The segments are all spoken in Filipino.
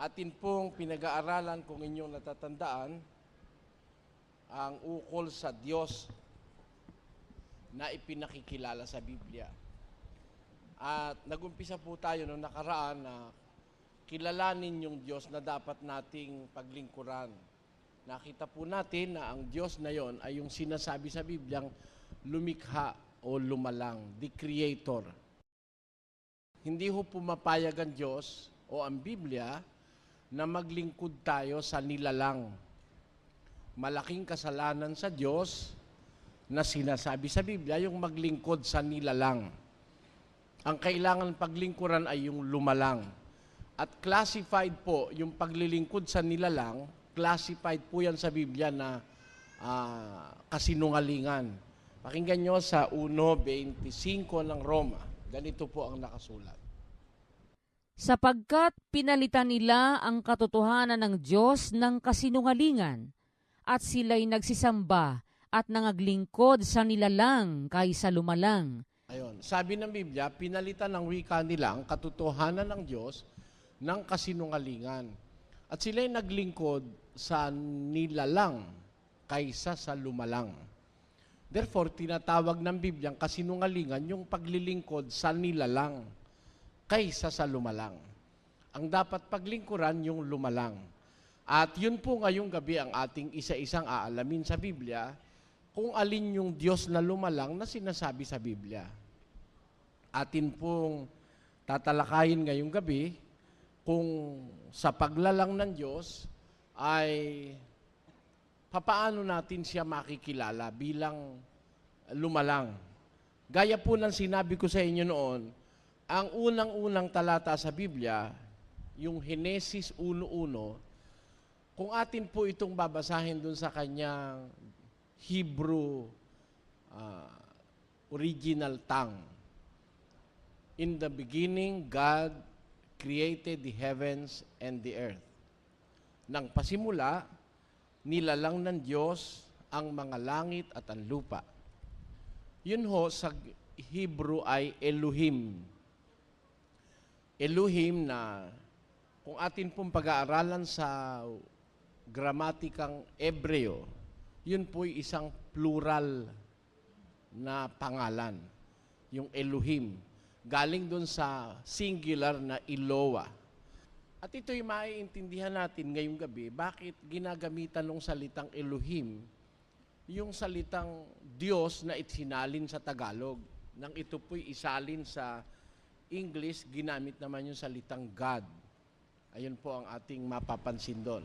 Atin pong pinag-aaralan kung inyong natatandaan ang ukol sa Diyos na ipinakikilala sa Biblia. At nag-umpisa po tayo noong nakaraan na kilalanin yung Diyos na dapat nating paglingkuran. Nakita po natin na ang Diyos na yon ay yung sinasabi sa Bibliang lumikha o lumalang, the Creator. Hindi ho pumapayag ang Diyos o ang Biblia na maglingkod tayo sa nilalang. Malaking kasalanan sa Diyos na sinasabi sa Biblia yung maglingkod sa nilalang. Ang kailangan paglingkuran ay yung lumalang. At classified po yung paglilingkod sa nilalang, classified po yan sa Biblia na kasinungalingan. Pakinggan nyo sa 1:25 ng Roma. Ganito po ang nakasulat. Sapagkat pinalitan nila ang katotohanan ng Diyos ng kasinungalingan, at sila'y nagsisamba at nangaglingkod sa nilalang kaysa lumalang. Ayun, sabi ng Biblia, pinalitan ng wika nila ang katotohanan ng Diyos ng kasinungalingan. At sila'y naglingkod sa nilalang kaysa sa lumalang. Therefore, tinatawag ng Biblia ang kasinungalingan yung paglilingkod sa nilalang kaysa sa lumalang. Ang dapat paglingkuran yung lumalang. At yun po ngayong gabi ang ating isa-isang aalamin sa Biblia kung alin yung Diyos na lumalang na sinasabi sa Biblia. Atin pong tatalakayin ngayong gabi kung sa paglalang ng Diyos ay papaano natin siya makikilala bilang lumalang. Gaya po ng sinabi ko sa inyo noon, ang unang-unang talata sa Biblia, yung Henesis 1:1, kung atin po itong babasahin dun sa kanyang Hebrew original tongue. In the beginning, God created the heavens and the earth. Nang pasimula, nilalang ng Diyos ang mga langit at ang lupa. Yun ho sa Hebrew ay Elohim. Elohim na kung atin pong pag-aaralan sa gramatikang Ebreo, yun po'y isang plural na pangalan, yung Elohim. Galing dun sa singular na Eloah. At ito'y maiintindihan natin ngayong gabi, bakit ginagamitan ng salitang Elohim yung salitang Diyos na itsinalin sa Tagalog. Nang ito po'y isalin sa English, ginamit naman yung salitang God. Ayun po ang ating mapapansin doon.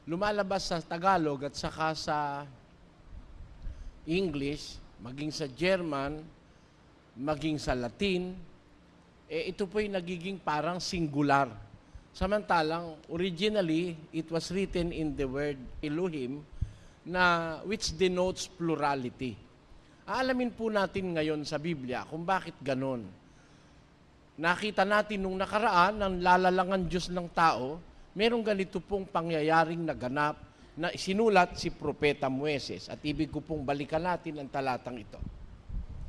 Lumalabas sa Tagalog at saka sa English, maging sa German, maging sa Latin, ito po'y nagiging parang singular. Samantalang, originally, it was written in the word Elohim, na which denotes plurality. Aalamin po natin ngayon sa Biblia kung bakit ganon. Nakita natin nung nakaraan ng lalalangan Diyos ng tao, merong ganito pong pangyayaring naganap na sinulat si Propeta Moises. At ibig ko pong balikan natin ang talatang ito.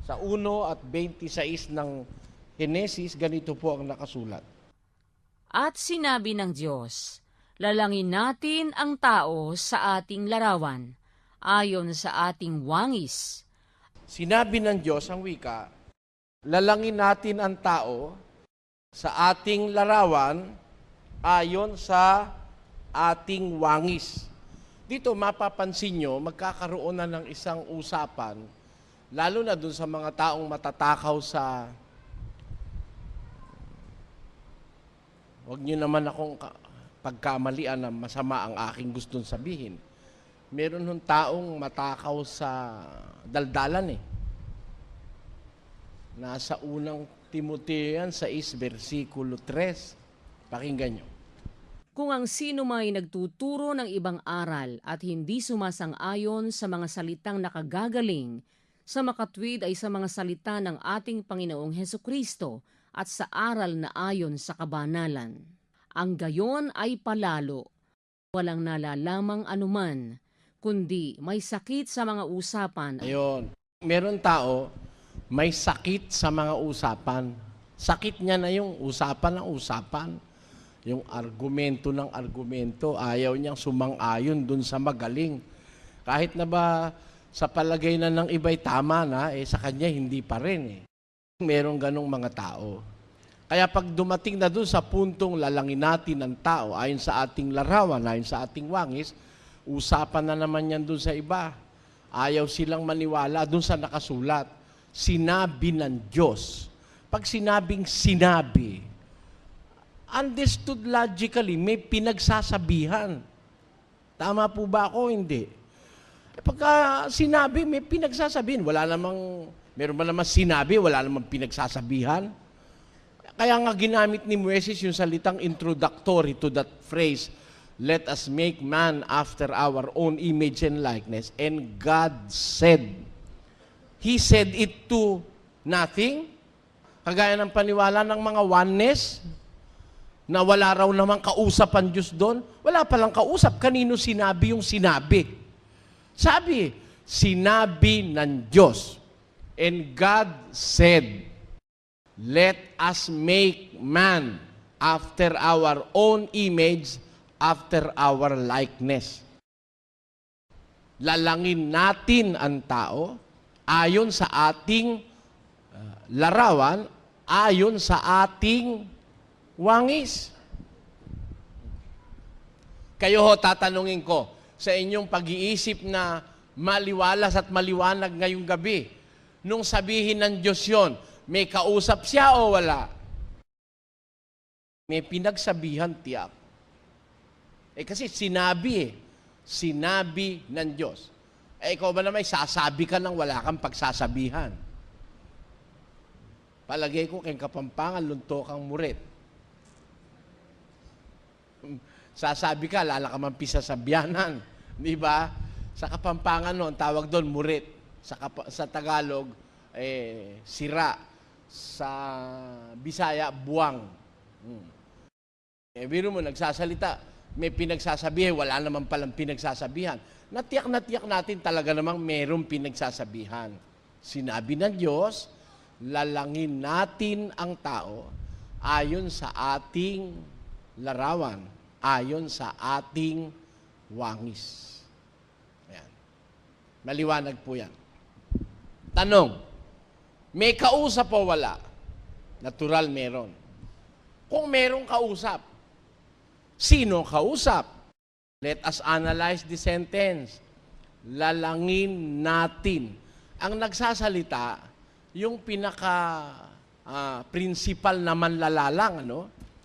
Sa 1:26 ng Henesis, ganito po ang nakasulat. At sinabi ng Diyos, lalangin natin ang tao sa ating larawan, ayon sa ating wangis. Sinabi ng Diyos ang wika, lalangin natin ang tao sa ating larawan ayon sa ating wangis. Dito mapapansin nyo, magkakaroon na ng isang usapan, lalo na dun sa mga taong matatakaw sa, huwag nyo naman akong pagkamalian na masama ang aking gustong sabihin. Meron hong taong matakaw sa daldalan eh. Nasa unang Timoteo yan, 6, versikulo 3. Pakinggan nyo. Kung ang sino may nagtuturo ng ibang aral at hindi sumasang-ayon sa mga salitang nakagagaling, sa makatwid ay sa mga salita ng ating Panginoong Hesukristo at sa aral na ayon sa kabanalan. Ang gayon ay palalo, walang nalalamang anuman, kundi may sakit sa mga usapan. Ayun. Meron tao, may sakit sa mga usapan. Sakit niya na yung usapan ng usapan. Yung argumento ng argumento, ayaw niyang sumang-ayon dun sa magaling. Kahit na ba sa palagay na ng iba'y tama na, sa kanya hindi pa rin. Merong ganong mga tao. Kaya pag dumating na dun sa puntong lalangin natin ang tao, ayon sa ating larawan, ayon sa ating wangis, usapan na naman yan dun sa iba. Ayaw silang maniwala dun sa nakasulat. Sinabi ng Diyos. Pag sinabing sinabi, understood logically, may pinagsasabihan. Tama po ba ako? Hindi. Pagka sinabi, may pinagsasabihin. Meron ba naman sinabi, wala namang pinagsasabihan? Kaya nga ginamit ni Moises yung salitang introductory to that phrase, let us make man after our own image and likeness. And God said. He said it to nothing. Kagaya ng paniwala ng mga oneness, na wala raw namang kausap ang Diyos doon. Wala palang kausap. Kanino sinabi yung sinabi? Sabi, sinabi ng Diyos. And God said, let us make man after our own image, after our likeness. Lalangin natin ang tao ayon sa ating larawan, ayon sa ating wangis. Kayo ho, tatanungin ko, sa inyong pag-iisip na maliwalas at maliwanag ngayong gabi, nung sabihin ng Diyos yon, may kausap siya o wala? May pinagsabihan tiyak. Kasi sinabi Sinabi ng Diyos. Ikaw ba naman, sasabi ka nang wala kang pagsasabihan? Palagay ko, kayong Kapampangan, lunto kang murit. Sasabi ka, lala ka man pisasabihanan. Di ba? Sa Kapampangan noon, tawag doon, murit. Sa Tagalog, sira. Sa Bisaya, buwang. Biro mo, nagsasalita. May pinagsasabihan, wala naman palang pinagsasabihan. Natiyak natin talaga namang merong pinagsasabihan. Sinabi ng Diyos, lalangin natin ang tao ayon sa ating larawan, ayon sa ating wangis. Ayan. Maliwanag po yan. Tanong, may kausap o wala? Natural meron. Kung merong kausap, sino kausap? Let us analyze the sentence. Lalangin natin. Ang nagsasalita, yung principal naman lalalang,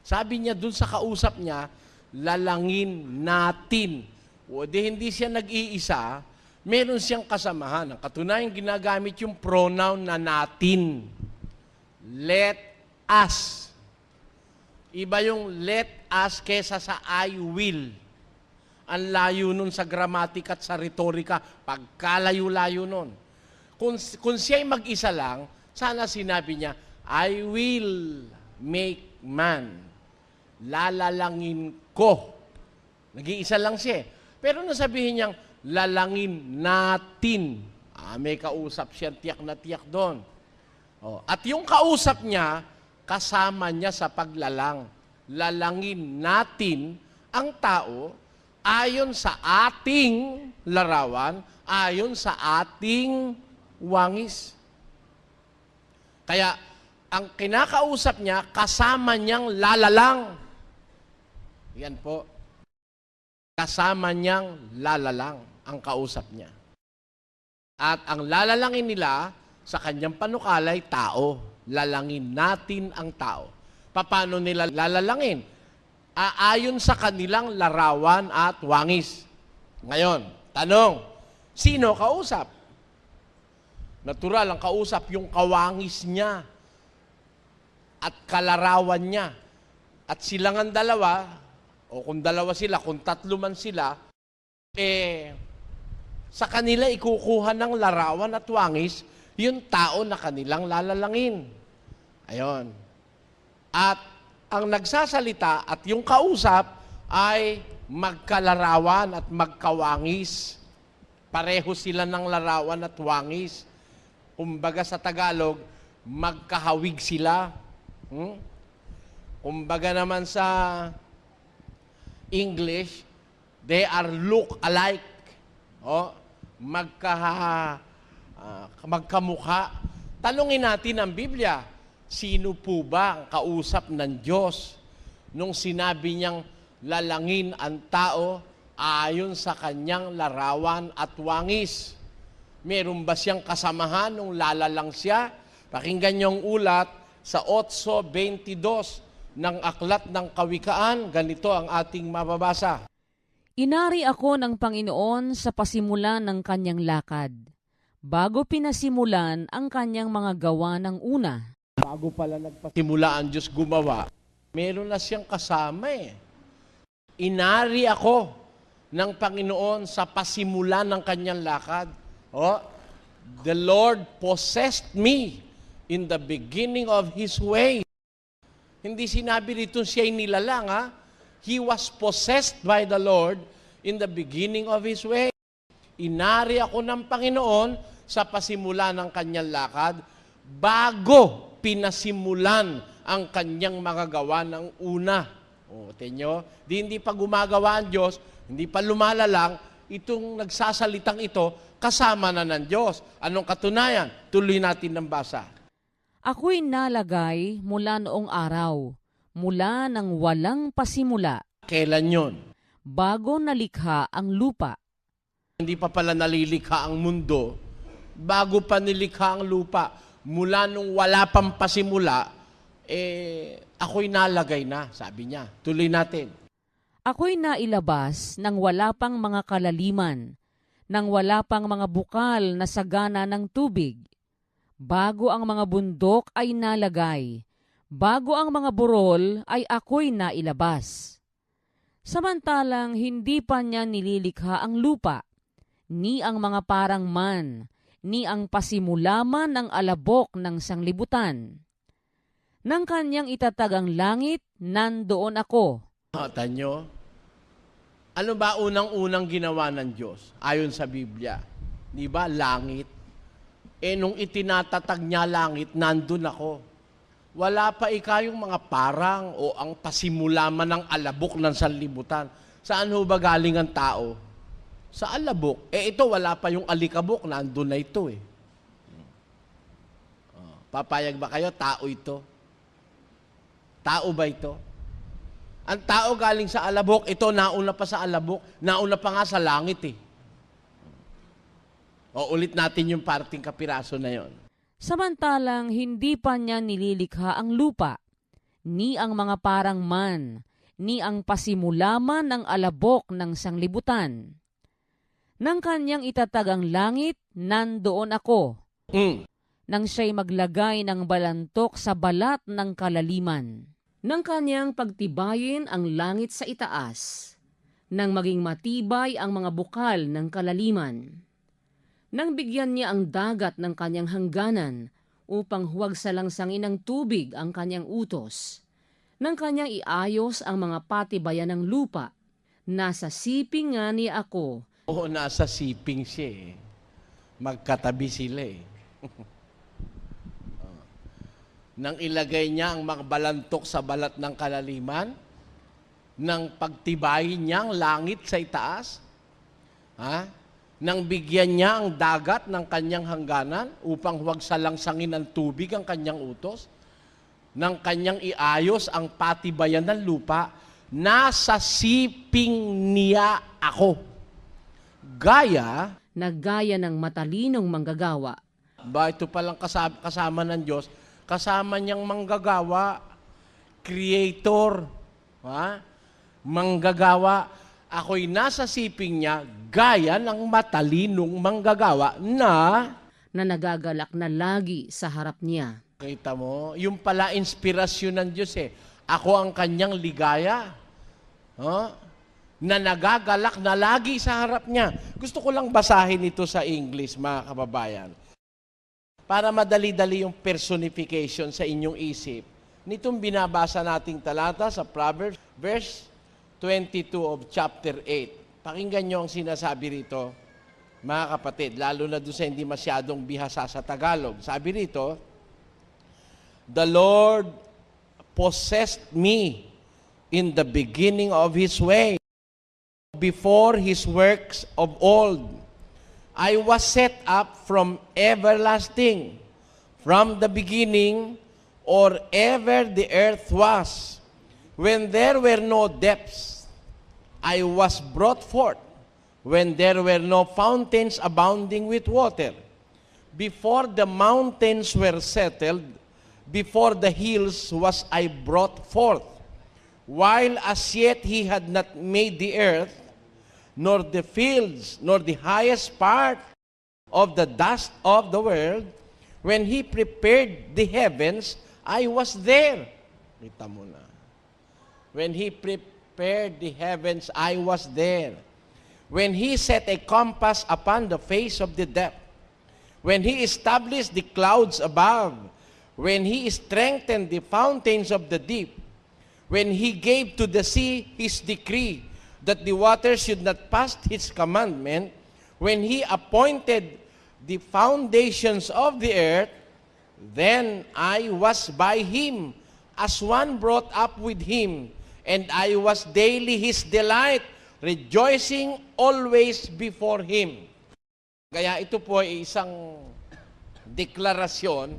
sabi niya dun sa kausap niya, lalangin natin. O di hindi siya nag-iisa, meron siyang kasamahan. Ang katunayan, ginagamit yung pronoun na natin. Let us. Iba yung let us kesa sa I will. Ang layo nun sa gramatika at sa retorika, pagkalayo-layo nun. Kung siya'y mag-isa lang, sana sinabi niya, I will make man. Lalalangin ko. Nag-iisa lang siya. Pero nasabihin niyang, lalangin natin. May kausap siya, tiyak na tiyak doon. At yung kausap niya, kasama niya sa paglalang. Lalangin natin ang tao ayon sa ating larawan, ayon sa ating wangis. Kaya, ang kinakausap niya, kasama niyang lalalang. Yan po. Kasama niyang lalalang ang kausap niya. At ang lalalangin nila, sa kanyang panukalay, tao. Lalangin natin ang tao. Paano nila lalalangin? Ayon sa kanilang larawan at wangis. Ngayon, tanong, sino kausap? Natural, ang kausap yung kawangis niya at kalarawan niya. At silang ang dalawa, o kung dalawa sila, kung tatlo man sila, sa kanila ikukuha ng larawan at wangis yung tao na kanilang lalalangin. Ayon. At ang nagsasalita at yung kausap ay magkalarawan at magkawangis. Pareho sila ng larawan at wangis. Kumbaga sa Tagalog, magkahawig sila. Kumbaga naman sa English, they are look alike. O, magkamukha. Tanungin natin ang Biblia, sino po ba ang kausap ng Diyos nung sinabi niyang lalangin ang tao ayon sa kanyang larawan at wangis? Meron ba siyang kasamahan nung lalalang siya? Pakinggan niyong ulat sa 8:22 ng Aklat ng Kawikaan. Ganito ang ating mababasa. Inari ako ng Panginoon sa pasimulan ng kanyang lakad, bago pinasimulan ang kanyang mga gawa ng una. Bago pala nagpasimula ang Diyos gumawa, meron na siyang kasama eh. Inari ako ng Panginoon sa pasimulan ng kanyang lakad. Oh, the Lord possessed me in the beginning of His way. Hindi sinabi rito siya'y nilalang, ha? He was possessed by the Lord in the beginning of His way. Inari ako ng Panginoon sa pasimula ng kanyang lakad bago pinasimulan ang kanyang mga gawa ng una. O, tenyo, hindi pa gumagawa ang Diyos, hindi pa lumalalang, itong nagsasalitang ito, kasama na ng Diyos. Anong katunayan? Tuloy natin ng basa. Ako'y nalagay mula noong araw, mula nang walang pasimula, Kailan yon? bago nalikha ang lupa. Hindi pa pala nalilikha ang mundo, bago pa nilikha ang lupa, mula nung wala pang pasimula, ako'y nalagay na, sabi niya. Tuloy natin. Ako'y nailabas nang wala pang mga kalaliman, nang wala pang mga bukal na sagana ng tubig, bago ang mga bundok ay nalagay, bago ang mga burol ay ako'y nailabas. Samantalang hindi pa niya nililikha ang lupa, ni ang mga parang man, ni ang pasimulaman ng alabok ng sanglibutan. Nang kanyang itatag ang langit, nandoon ako. Tanyo, ano ba unang-unang ginawa ng Diyos ayon sa Biblia? Di ba? Langit. Nung itinatatag niya langit, nandun ako. Wala pa ikayong mga parang o ang pasimulaman ng alabok ng sanlibutan. Saan ho ba galing ang tao? Sa alabok. Ito, wala pa yung alikabok, nandun na ito eh. Papayag ba kayo? Tao ito. Tao ba ito? Ang tao galing sa alabok, ito nauna pa sa alabok, nauna pa nga sa langit eh. O ulit natin yung parting kapiraso na yon. Samantalang hindi pa niya nililikha ang lupa, ni ang mga parang man, ni ang pasimulaman ng alabok ng sanglibutan. Nang kanyang itatag ang langit, nandoon ako. Nang siya'y maglagay ng balantok sa balat ng kalaliman. Nang kanyang pagtibayin ang langit sa itaas, nang maging matibay ang mga bukal ng kalaliman. Nang bigyan niya ang dagat ng kanyang hangganan upang huwag salangsangin ng tubig ang kanyang utos. Nang kanyang iayos ang mga patibayan ng lupa, nasa siping nga niya ako. Oo, nasa siping siya eh. Magkatabi sila eh. Nang ilagay niya ang mga balantok sa balat ng kalaliman, nang pagtibayin niya ang langit sa itaas, nang bigyan niya ang dagat ng kanyang hangganan upang huwag salangsangin ng tubig ang kanyang utos, nang kanyang iayos ang patibayan ng lupa, nasa siping niya ako. Gaya ng matalinong manggagawa. Ba, ito palang kasama ng Diyos, kasama niyang manggagawa, creator, manggagawa. Ako'y nasa siping niya, gaya ng matalinong manggagawa na nagagalak na lagi sa harap niya. Kita mo, yung pala inspirasyon ng Diyos eh. Ako ang kanyang ligaya. Na nagagalak na lagi sa harap niya. Gusto ko lang basahin ito sa English, mga kababayan. Para madali-dali yung personification sa inyong isip. Nitong binabasa nating talata sa Proverbs, verse 22 of chapter 8. Pakinggan nyo ang sinasabi rito, mga kapatid, lalo na doon sa hindi masyadong bihasa sa Tagalog. Sabi rito, The Lord possessed me in the beginning of his way, before his works of old. I was set up from everlasting, from the beginning, or ever the earth was. When there were no depths, I was brought forth. When there were no fountains abounding with water. Before the mountains were settled, before the hills was I brought forth. While as yet he had not made the earth, nor the fields, nor the highest part of the dust of the world, when he prepared the heavens, I was there. Kita mo na. When he prepared the heavens, I was there. When he set a compass upon the face of the depth, when he established the clouds above, when he strengthened the fountains of the deep, when he gave to the sea his decree, that the waters should not pass his commandment, when he appointed the foundations of the earth, then I was by him, as one brought up with him, and I was daily his delight, rejoicing always before him. Kaya ito po ay isang deklarasyon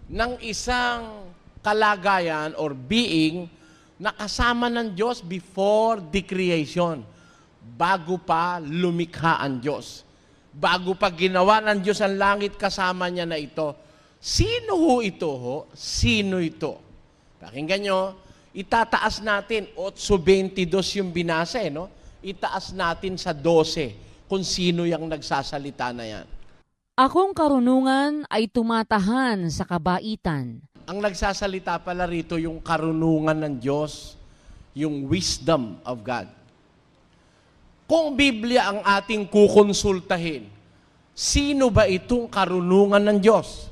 ng isang kalagayan or being na kasama ng Diyos before the creation. Bago pa lumikha ang Diyos. Bago pa ginawa ng Diyos ang langit, kasama niya na ito. Sino ho ito ho? Sino ito? Pakinggan nyo, itataas natin, 8:22 yung binasa no? Itaas natin sa 12 kung sino yung nagsasalita na yan. Akong karunungan ay tumatahan sa kabaitan. Ang nagsasalita pala rito yung karunungan ng Diyos, yung wisdom of God. Kung Biblia ang ating kukonsultahin, sino ba itong karunungan ng Diyos?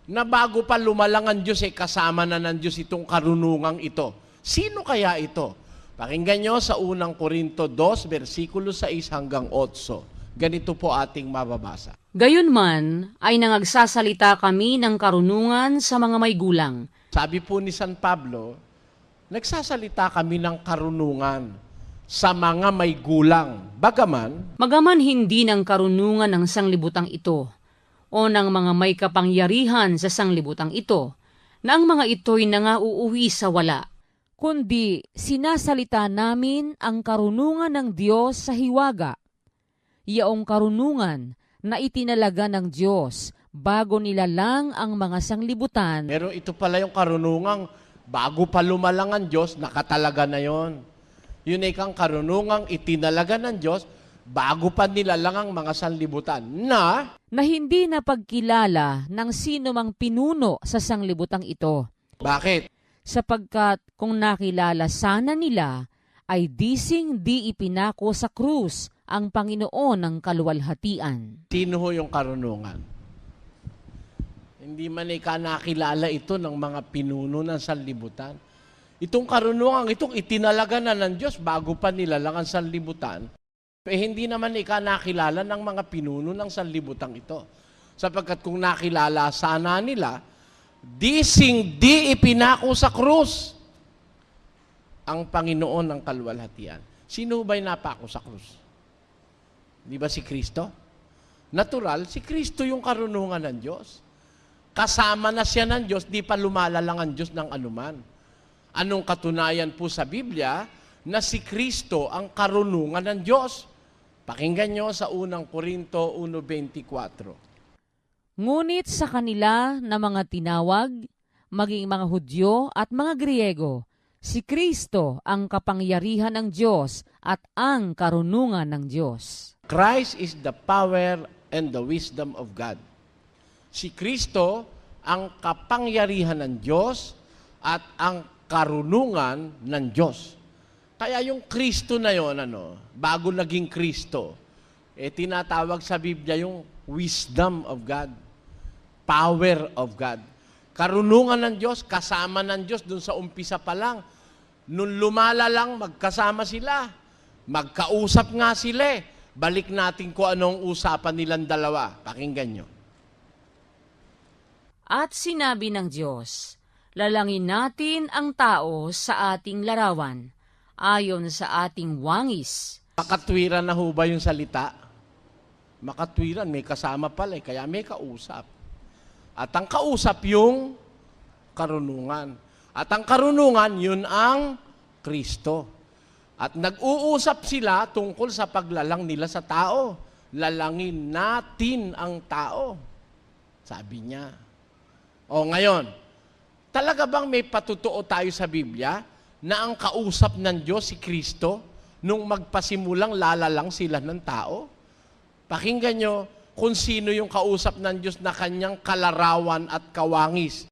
Na bago pa lumalang ang Diyos, kasama na ng Diyos itong karunungang ito. Sino kaya ito? Pakinggan nyo sa unang Korinto 2, versikulo 6 hanggang 8. Ganito po ating mababasa. Gayunman ay nangagsasalita kami ng karunungan sa mga may gulang. Sabi po ni San Pablo, nagsasalita kami ng karunungan sa mga may gulang. Magaman hindi ng karunungan ng sanglibutang ito o ng mga may kapangyarihan sa sanglibutang ito, na ang mga ito'y nangauuwi sa wala, kundi sinasalita namin ang karunungan ng Diyos sa hiwaga, yaong karunungan na itinalaga ng Diyos bago nilalang ang mga sanglibutan. Pero ito pala yung karunungang bago pa lumalang ang Diyos, nakatalaga na yon. Yun ay kang karunungang itinalaga ng Diyos bago pa nilalang ang mga sanlibutan na hindi napagkilala ng sino mang pinuno sa sanglibutang ito. Bakit? Sapagkat kung nakilala sana nila, ay dising di ipinako sa krus ang Panginoon ng kaluwalhatian. Sino ho yung karunungan? Hindi man nakilala ito ng mga pinuno ng sanlibutan. Itong karunungan, itong itinalaga na ng Diyos bago pa nilalang ang sanlibutan, hindi naman nakilala ng mga pinuno ng sanlibutan ito. Sapagkat kung nakilala sana nila, dising di ipinako sa krus ang Panginoon ng kaluwalhatian. Sino ba'y napako sa krus? Di ba si Kristo? Natural, si Kristo yung karunungan ng Diyos. Kasama na siya ng Diyos, di pa lumalalang ang Diyos ng anuman. Anong katunayan po sa Biblia na si Kristo ang karunungan ng Diyos? Pakinggan nyo sa unang Korinto 1:24. Ngunit sa kanila na mga tinawag, maging mga Hudyo at mga Griego, si Kristo ang kapangyarihan ng Diyos at ang karunungan ng Diyos. Christ is the power and the wisdom of God. Si Kristo ang kapangyarihan ng Diyos at ang karunungan ng Diyos. Kaya yung Kristo na yon, bago naging Kristo, tinatawag sa Biblia yung wisdom of God, power of God. Karunungan ng Diyos, kasama ng Diyos dun sa umpisa pa lang. Nung lumala lang, magkasama sila. Magkausap nga sila. Balik natin kung anong usapan nilang dalawa. Pakinggan nyo. At sinabi ng Diyos, Lalangin natin ang tao sa ating larawan, ayon sa ating wangis. Makatwiran na ho ba yung salita? Makatwiran, may kasama pala kaya may kausap. At ang kausap yung karunungan. At ang karunungan, yun ang Kristo. At nag-uusap sila tungkol sa paglalang nila sa tao. Lalangin natin ang tao. Sabi niya. O ngayon, talaga bang may patutuo tayo sa Biblia na ang kausap ng Diyos si Kristo nung magpasimulang lalalang sila ng tao? Pakinggan nyo kung sino yung kausap ng Diyos na kanyang kalarawan at kawangis.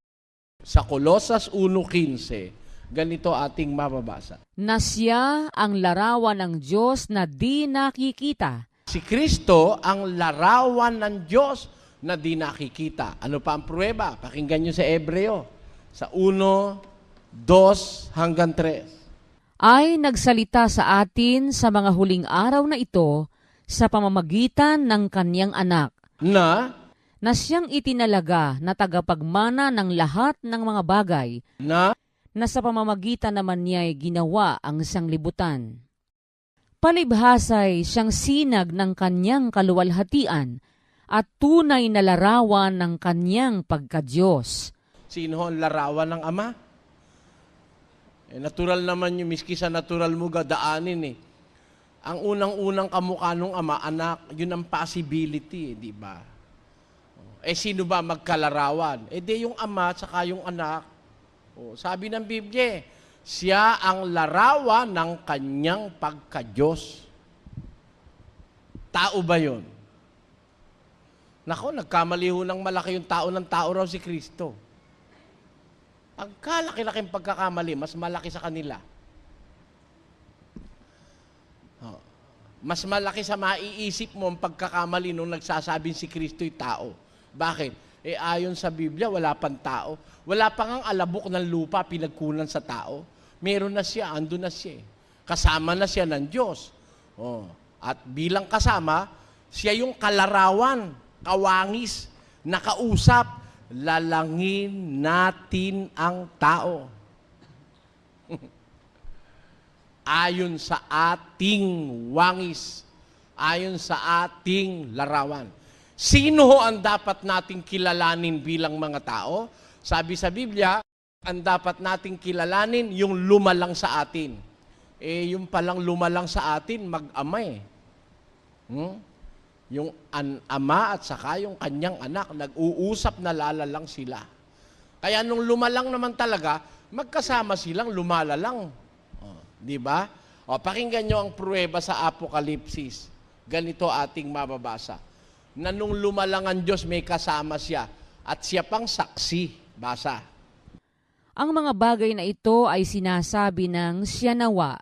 Sa Colosas 1:15, ganito ating mababasa. Na siya ang larawan ng Diyos na di nakikita. Si Kristo ang larawan ng Diyos na di nakikita. Ano pa ang pruweba? Pakinggan nyo sa Hebreo. Sa 1:2-3. Ay nagsalita sa atin sa mga huling araw na ito sa pamamagitan ng kanyang anak, Na siyang itinalaga na tagapagmana ng lahat ng mga bagay, na sa pamamagitan naman niya'y ginawa ang sanglibutan. Palibhasay siyang sinag ng kanyang kaluwalhatian at tunay na larawan ng kanyang pagka-Diyos. sino ang larawan ng Ama? Natural naman yung miski sa natural mo gadaanin Ang unang-unang kamukha ng Ama, anak, yun ang possibility, di ba? Sino ba magkalarawan? Di yung Ama at saka yung anak. Sabi ng Biblia, siya ang larawan ng kanyang pagka-Diyos. Tao ba yun? Nako, nagkamali ho ng malaki yung tao ng tao raw si Kristo. Ang kalaki-laking pagkakamali, mas malaki sa kanila. Mas malaki sa maiisip mo ang pagkakamali nung nagsasabing si Kristo'y tao. Bakit? Ayon sa Biblia, wala pang tao. Wala pang ang alabok ng lupa pinagkunan sa tao. Meron na siya, ando na siya. Kasama na siya ng Diyos. At bilang kasama, siya yung kalarawan, kawangis, nakausap, lalangin natin ang tao. Ayon sa ating wangis, ayon sa ating larawan. Sino ho ang dapat nating kilalanin bilang mga tao? Sabi sa Biblia, ang dapat nating kilalanin yung lumalang sa atin. Yung palang lumalang sa atin, mag-ama Yung ama at saka yung kanyang anak, nag-uusap na lalalang sila. Kaya nung lumalang naman talaga, magkasama silang lumalalang. Di ba? Pakinggan nyo ang pruweba sa Apokalipsis. Ganito ating mababasa. Na nung lumalang ang Diyos, may kasama siya. At siya pang saksi. Basa. Ang mga bagay na ito ay sinasabi ng siya nawa,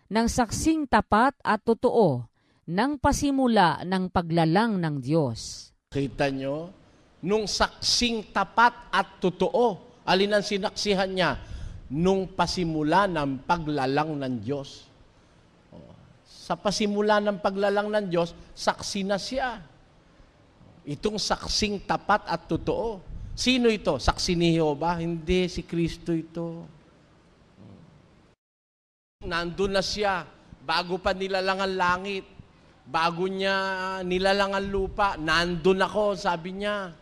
ng saksing tapat at totoo, ng pasimula ng paglalang ng Diyos. Kita nyo? Nung saksing tapat at totoo. Alin ang sinaksihan niya? Nung pasimula ng paglalang ng Diyos. Sa pasimula ng paglalang ng Diyos, saksi na siya. Itong saksing tapat at totoo. Sino ito? Saksi ni Jehovah? Hindi, si Kristo ito. Nandun na siya. Bago pa nilalang ang langit. Bago niya nilalang ang lupa. Nandun ako, sabi niya.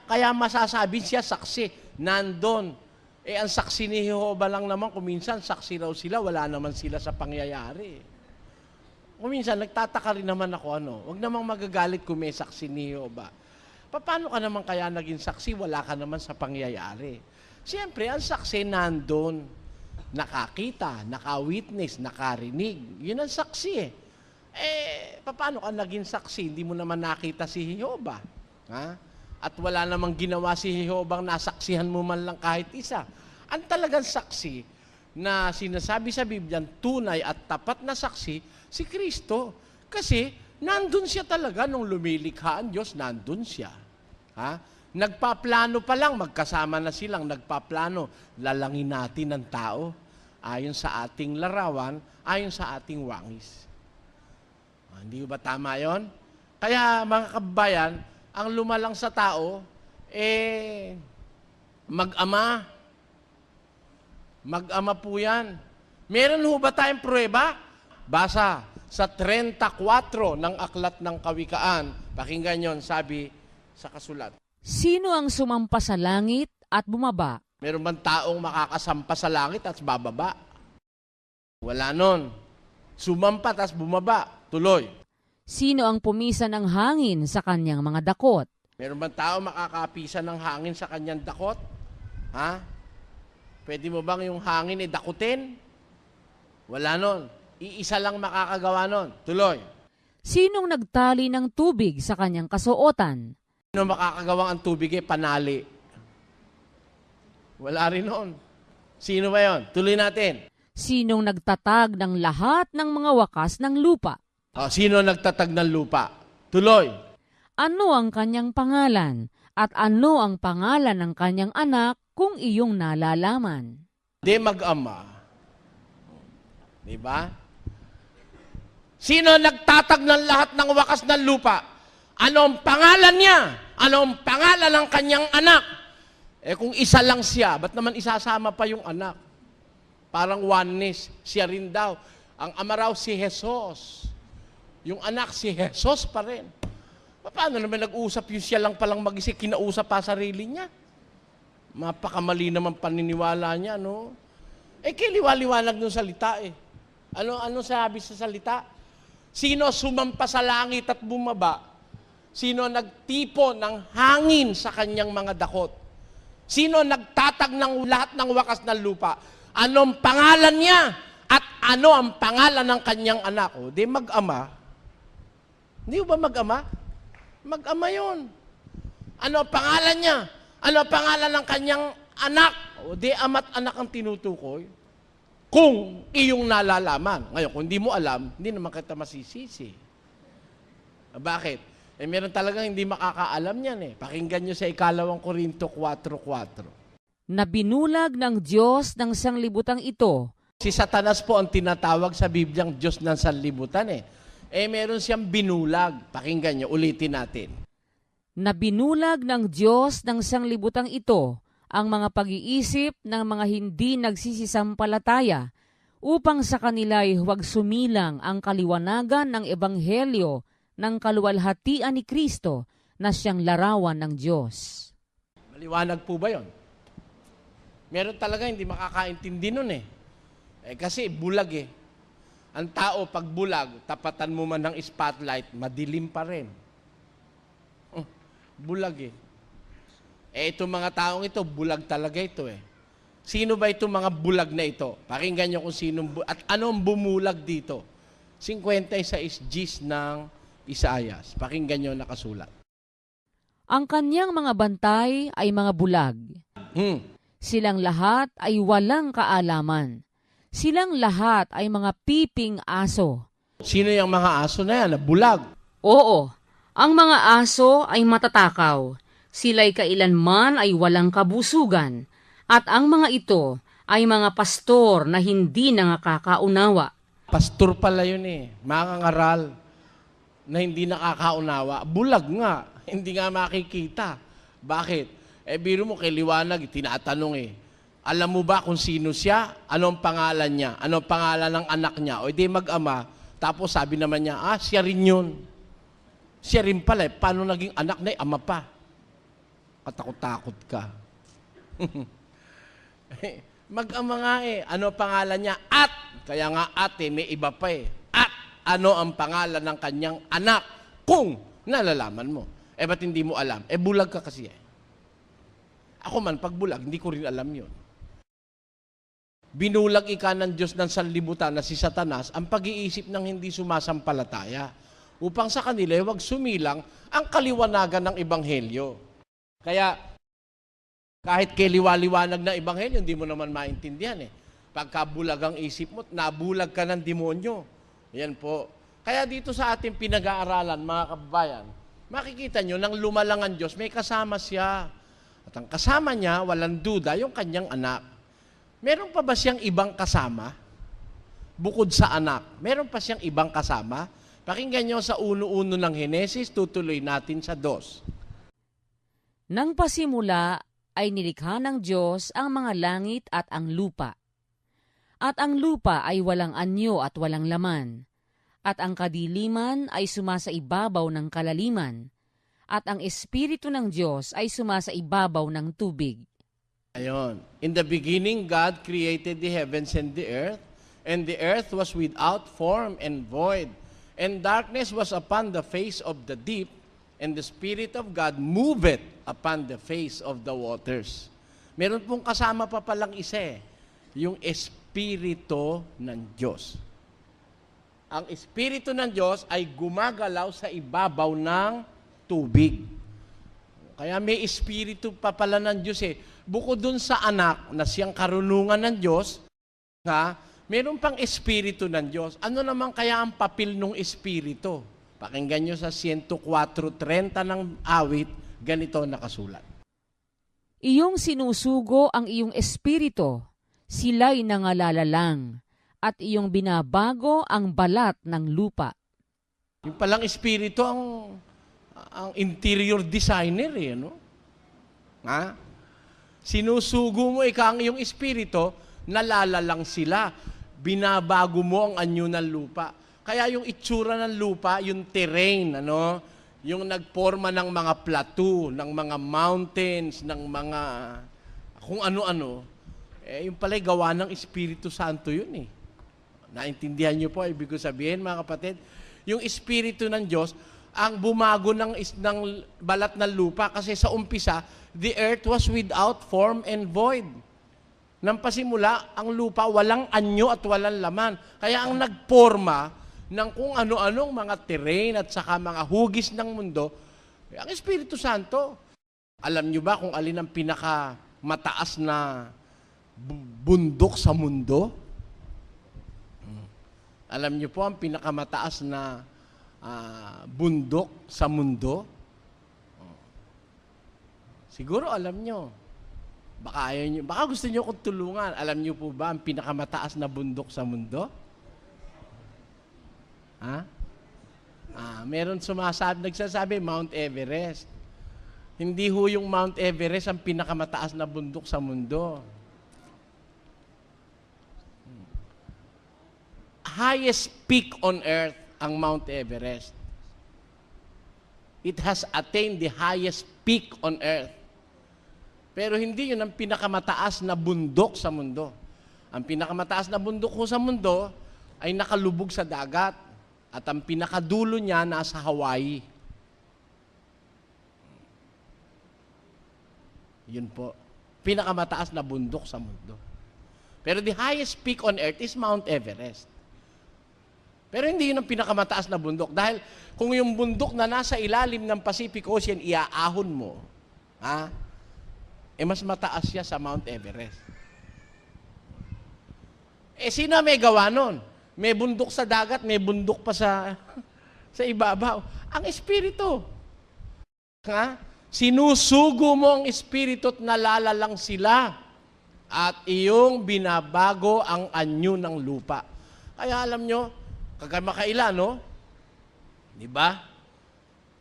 Kaya masasabi siya saksi. Nandun. Ang saksi ni Jehovah lang naman, kuminsan saksi raw sila, wala naman sila sa pangyayari. Kuminsan, nagtataka rin naman ako, huwag namang magagalit kung may saksi ni Jehovah. Paano ka naman kaya naging saksi, wala ka naman sa pangyayari? Siyempre, ang saksi nandun. Nakakita, nakawitness, nakarinig. Yun ang saksi paano ka naging saksi? Hindi mo naman nakita si Jehovah. At wala namang ginawa si Jehovah, nasaksihan mo man lang kahit isa. Ang talagang saksi na sinasabi sa Biblia, tunay at tapat na saksi, si Kristo. Kasi nandun siya talaga nung lumilikha ang Diyos, nandun siya. Nagpaplano pa lang, magkasama na silang nagpaplano. Lalangin natin ang tao ayon sa ating larawan, ayon sa ating wangis. Hindi ba tama yon? Kaya mga kabayan, ang lumalang sa tao, Mag-ama. Mag-ama po yan. Meron ho ba tayong pruweba? Basa sa 34 ng Aklat ng Kawikaan. Pakinggan yon, sabi sa kasulat. Sino ang sumampa sa langit at bumaba? Meron bang taong makakasampa sa langit at bababa? Wala nun. Sumampa at bumaba. Tuloy. Sino ang pumisa ng hangin sa kanyang mga dakot? Meron bang tao makakapisa ng hangin sa kanyang dakot? Ha? Pwede mo bang yung hangin dakutin? Wala nun. Iisa lang makakagawa nun. Tuloy. Sinong nagtali ng tubig sa kanyang kasuotan? Sino makakagawa ang tubig panali? Wala rin nun. Sino ba yon? Tuloy natin. Sinong nagtatag ng lahat ng mga wakas ng lupa? Sino nagtatag ng lupa? Tuloy. Ano ang kanyang pangalan? At ano ang pangalan ng kanyang anak kung iyong nalalaman? Di mag-ama. Diba? Sino nagtatag ng lahat ng wakas ng lupa? Anong pangalan niya? Anong pangalan ng kanyang anak? Kung isa lang siya, ba't naman isasama pa yung anak? Parang oneness, siya rin daw. Ang ama raw si Jesus. Yung anak si Jesus pa rin. Paano naman nag-usap yung siya lang palang mag-isip, kinausap pa sarili niya? Mapakamali naman paniniwala niya, no? Kiliwaliwanag nung salita Ano sabi sa salita? Sino sumampa sa langit at bumaba? Sino nagtipo ng hangin sa kanyang mga dakot? Sino nagtatag ng lahat ng wakas ng lupa? Anong pangalan niya? At ano ang pangalan ng kanyang anak? Di mag-ama. Hindi ba mag-ama? Mag-ama yun. Ano ang pangalan niya? Ano ang pangalan ng kanyang anak? Di ama't anak ang tinutukoy. Kung iyong nalalaman. Ngayon, kung hindi mo alam, hindi naman kita masisisi. Bakit? Meron talagang hindi makakaalam yan Pakinggan nyo sa 2 Korinto 4:4. Na binulag ng Diyos ng sanglibutang ito. Si Satanas po ang tinatawag sa Bibliang Diyos ng sanlibutan meron siyang binulag. Pakinggan nyo, ulitin natin. Na binulag ng Diyos ng sanglibutang ito ang mga pag-iisip ng mga hindi nagsisisampalataya upang sa kanila'y huwag sumilang ang kaliwanagan ng ebanghelyo ng kaluwalhatian ni Kristo na siyang larawan ng Diyos. Maliwanag po ba yon? Meron talaga hindi makakaintindi nun kasi bulag Ang tao pag bulag, tapatan mo man ng spotlight, madilim pa rin. Bulag itong mga taong ito, bulag talaga ito Sino ba itong mga bulag na ito? Pakinggan nyo kung sino at anong bumulag dito. 56 Gs ng Isaias. Pakinggan nyo nakasulat. Ang kanyang mga bantay ay mga bulag. Silang lahat ay walang kaalaman. Silang lahat ay mga piping aso. Sino yung mga aso na yan? Bulag. Oo, ang mga aso ay matatakaw. Sila'y kailanman ay walang kabusugan. At ang mga ito ay mga pastor na hindi nakakaunawa. Pastor pala yun Makangaral na hindi nakakaunawa. Bulag nga. Hindi nga makikita. Bakit? Biro mo kay liwanag, tinatanong Alam mo ba kung sino siya? Anong pangalan niya? Anong pangalan ng anak niya? O di mag-ama. Tapos sabi naman niya, siya rin yun. Siya rin pala. Paano naging anak na ama pa? Katakot-takot ka. Mag-ama nga Ano pangalan niya? At, kaya nga may iba pa At, ano ang pangalan ng kanyang anak? Kung nalalaman mo. Ba't hindi mo alam? Bulag ka kasi Ako man, pag bulag, hindi ko rin alam yun. Binulag ng Diyos ng sanlibutan na si Satanas ang pag-iisip ng hindi sumasampalataya upang sa kanila huwag sumilang ang kaliwanagan ng Ebanghelyo. Kaya, kahit kiliwaliwanag na Ebanghelyo, hindi mo naman maintindihan Pagka bulag ang isip mo, nabulag ka ng demonyo. Yan po. Kaya dito sa ating pinag-aaralan, mga kababayan, makikita nyo, nang lumalang ang Diyos, may kasama siya. At ang kasama niya, walang duda, yung kanyang anak. Meron pa ba siyang ibang kasama? Bukod sa anak, meron pa siyang ibang kasama? Pakinggan nyo sa 1:1 ng Henesis, tutuloy natin sa 2. Nang pasimula ay nilikha ng Diyos ang mga langit at ang lupa. At ang lupa ay walang anyo at walang laman. At ang kadiliman ay sumasaibabaw ng kalaliman. At ang Espiritu ng Diyos ay sumasaibabaw ng tubig. Ayon. In the beginning, God created the heavens and the earth was without form and void, and darkness was upon the face of the deep, and the Spirit of God moveth upon the face of the waters. Meron pong kasama pa palang isa yung Espiritu ng Diyos. Ang Espiritu ng Diyos ay gumagalaw sa ibabaw ng tubig. Kaya may Espiritu pa pala ng Diyos Bukod dun sa anak na siyang karunungan ng Diyos, meron pang Espiritu ng Diyos. Ano naman kaya ang papel ng Espiritu? Pakinggan nyo sa 104:30 ng awit, ganito nakasulat. Iyong sinusugo ang iyong espiritu, sila'y nangalalang, at iyong binabago ang balat ng lupa. Yung palang Espiritu ang interior designer no? Sinusugo mo ang iyong Espiritu, nalalalang sila. Binabago mo ang anyo ng lupa. Kaya yung itsura ng lupa, yung terrain, yung nagporma ng mga plateau, ng mga mountains, ng mga kung ano-ano, yung pala'y gawa ng Espiritu Santo yun Naintindihan niyo po, ibig ko sabihin mga kapatid, yung Espiritu ng Diyos, ang bumago ng balat ng lupa kasi sa umpisa, the earth was without form and void. Nang pasimula, ang lupa walang anyo at walang laman. Kaya ang nagporma ng kung ano-anong mga terrain at saka mga hugis ng mundo, ang Espiritu Santo. Alam niyo ba kung alin ang pinakamataas na bundok sa mundo? Alam niyo po ang pinakamataas na bundok sa mundo? Siguro alam niyo. Baka ayaw niyo, baka gusto niyo kong tulungan. Alam niyo po ba ang pinakamataas na bundok sa mundo? Meron nagsasabi Mount Everest. Hindi ho yung Mount Everest ang pinakamataas na bundok sa mundo. Highest peak on earth ang Mount Everest. It has attained the highest peak on earth. Pero hindi yun ang pinakamataas na bundok sa mundo. Ang pinakamataas na bundok sa mundo ay nakalubog sa dagat. At ang pinakadulo niya nasa Hawaii. Yun po. Pinakamataas na bundok sa mundo. Pero the highest peak on earth is Mount Everest. Pero hindi yun ang pinakamataas na bundok. Dahil kung yung bundok na nasa ilalim ng Pacific Ocean, iaahon mo, mas mataas siya sa Mount Everest. Sino may gawa nun? May bundok sa dagat, may bundok pa sa ibabaw. Ang Espiritu. Sinusugo mo ang Espiritu at nalalalang sila at iyong binabago ang anyo ng lupa. Kaya alam nyo, kamakailan, Di ba?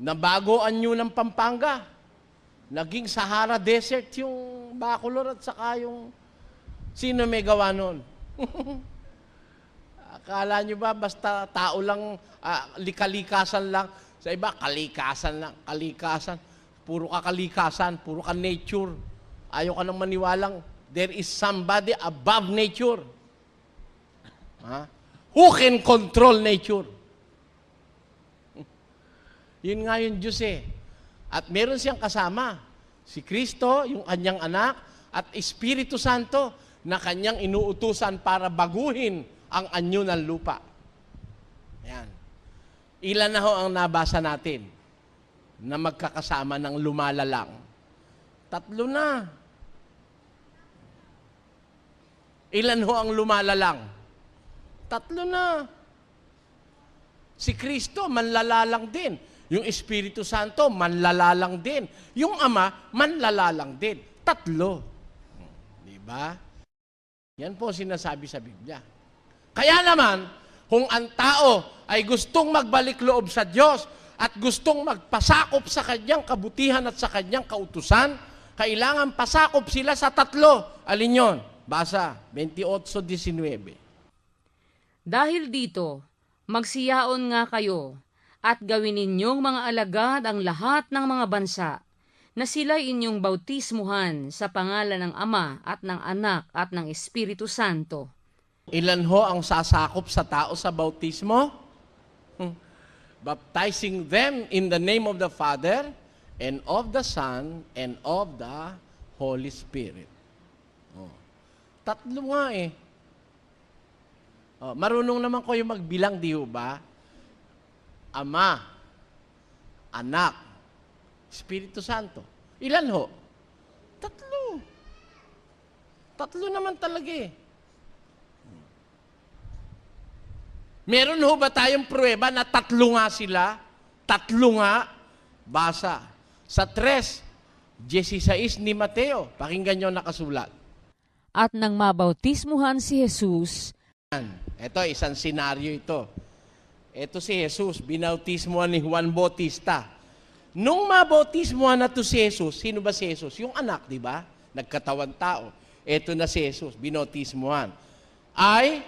Nabago anyo ng Pampanga. Naging Sahara Desert yung Bacolod at saka yung sino may gawa nun? Akala nyo ba basta tao lang, likalikasan lang? Sa iba, kalikasan lang, kalikasan. Puro ka kalikasan, puro ka nature. Ayaw ka nang maniwalang there is somebody above nature. Who can control nature? Yun nga yung Diyos At meron siyang kasama, si Kristo, yung kanyang anak, at Espiritu Santo na kanyang inuutusan para baguhin ang anyo ng lupa. Yan. Ilan na ho ang nabasa natin na magkakasama ng lumalalang? 3 na. Ilan ho ang lumalalang? 3 na. Si Kristo, manlalalang din. Yung Espiritu Santo, manlalalang din. Yung Ama, manlalalang din. 3. Di ba? Yan po sinasabi sa Biblia. Kaya naman, kung ang tao ay gustong magbalik loob sa Diyos at gustong magpasakop sa kanyang kabutihan at sa kanyang kautusan, Kailangan pasakop sila sa tatlo. Alin yon? Basa, 28:19. Dahil dito, magsiyaon nga kayo at gawin ninyong mga alagad ang lahat ng mga bansa na sila inyong bautismuhan sa pangalan ng Ama at ng Anak at ng Espiritu Santo. Ilan ho ang sasakop sa tao sa bautismo? Baptizing them in the name of the Father and of the Son and of the Holy Spirit. Oh. Tatlo nga eh. Oh, marunong naman kayo magbilang, di ho ba? Ama, Anak, Espiritu Santo. Ilan ho? Tatlo. Tatlo naman talaga eh. Meron ho ba tayong pruweba na tatlo nga sila? Tatlo nga? Basa. Sa 3:16 ni Mateo. Pakinggan nyo nakasulat. At nang mabautismuhan si Jesus, Ito, isang senaryo ito. Ito si Jesus, binautismuhan ni Juan Bautista. Nung mabautismuhan na to si Jesus, sino ba si Jesus? Yung anak, di ba? Nagkatawan tao. Ito na si Jesus, binautismuhan. Ay,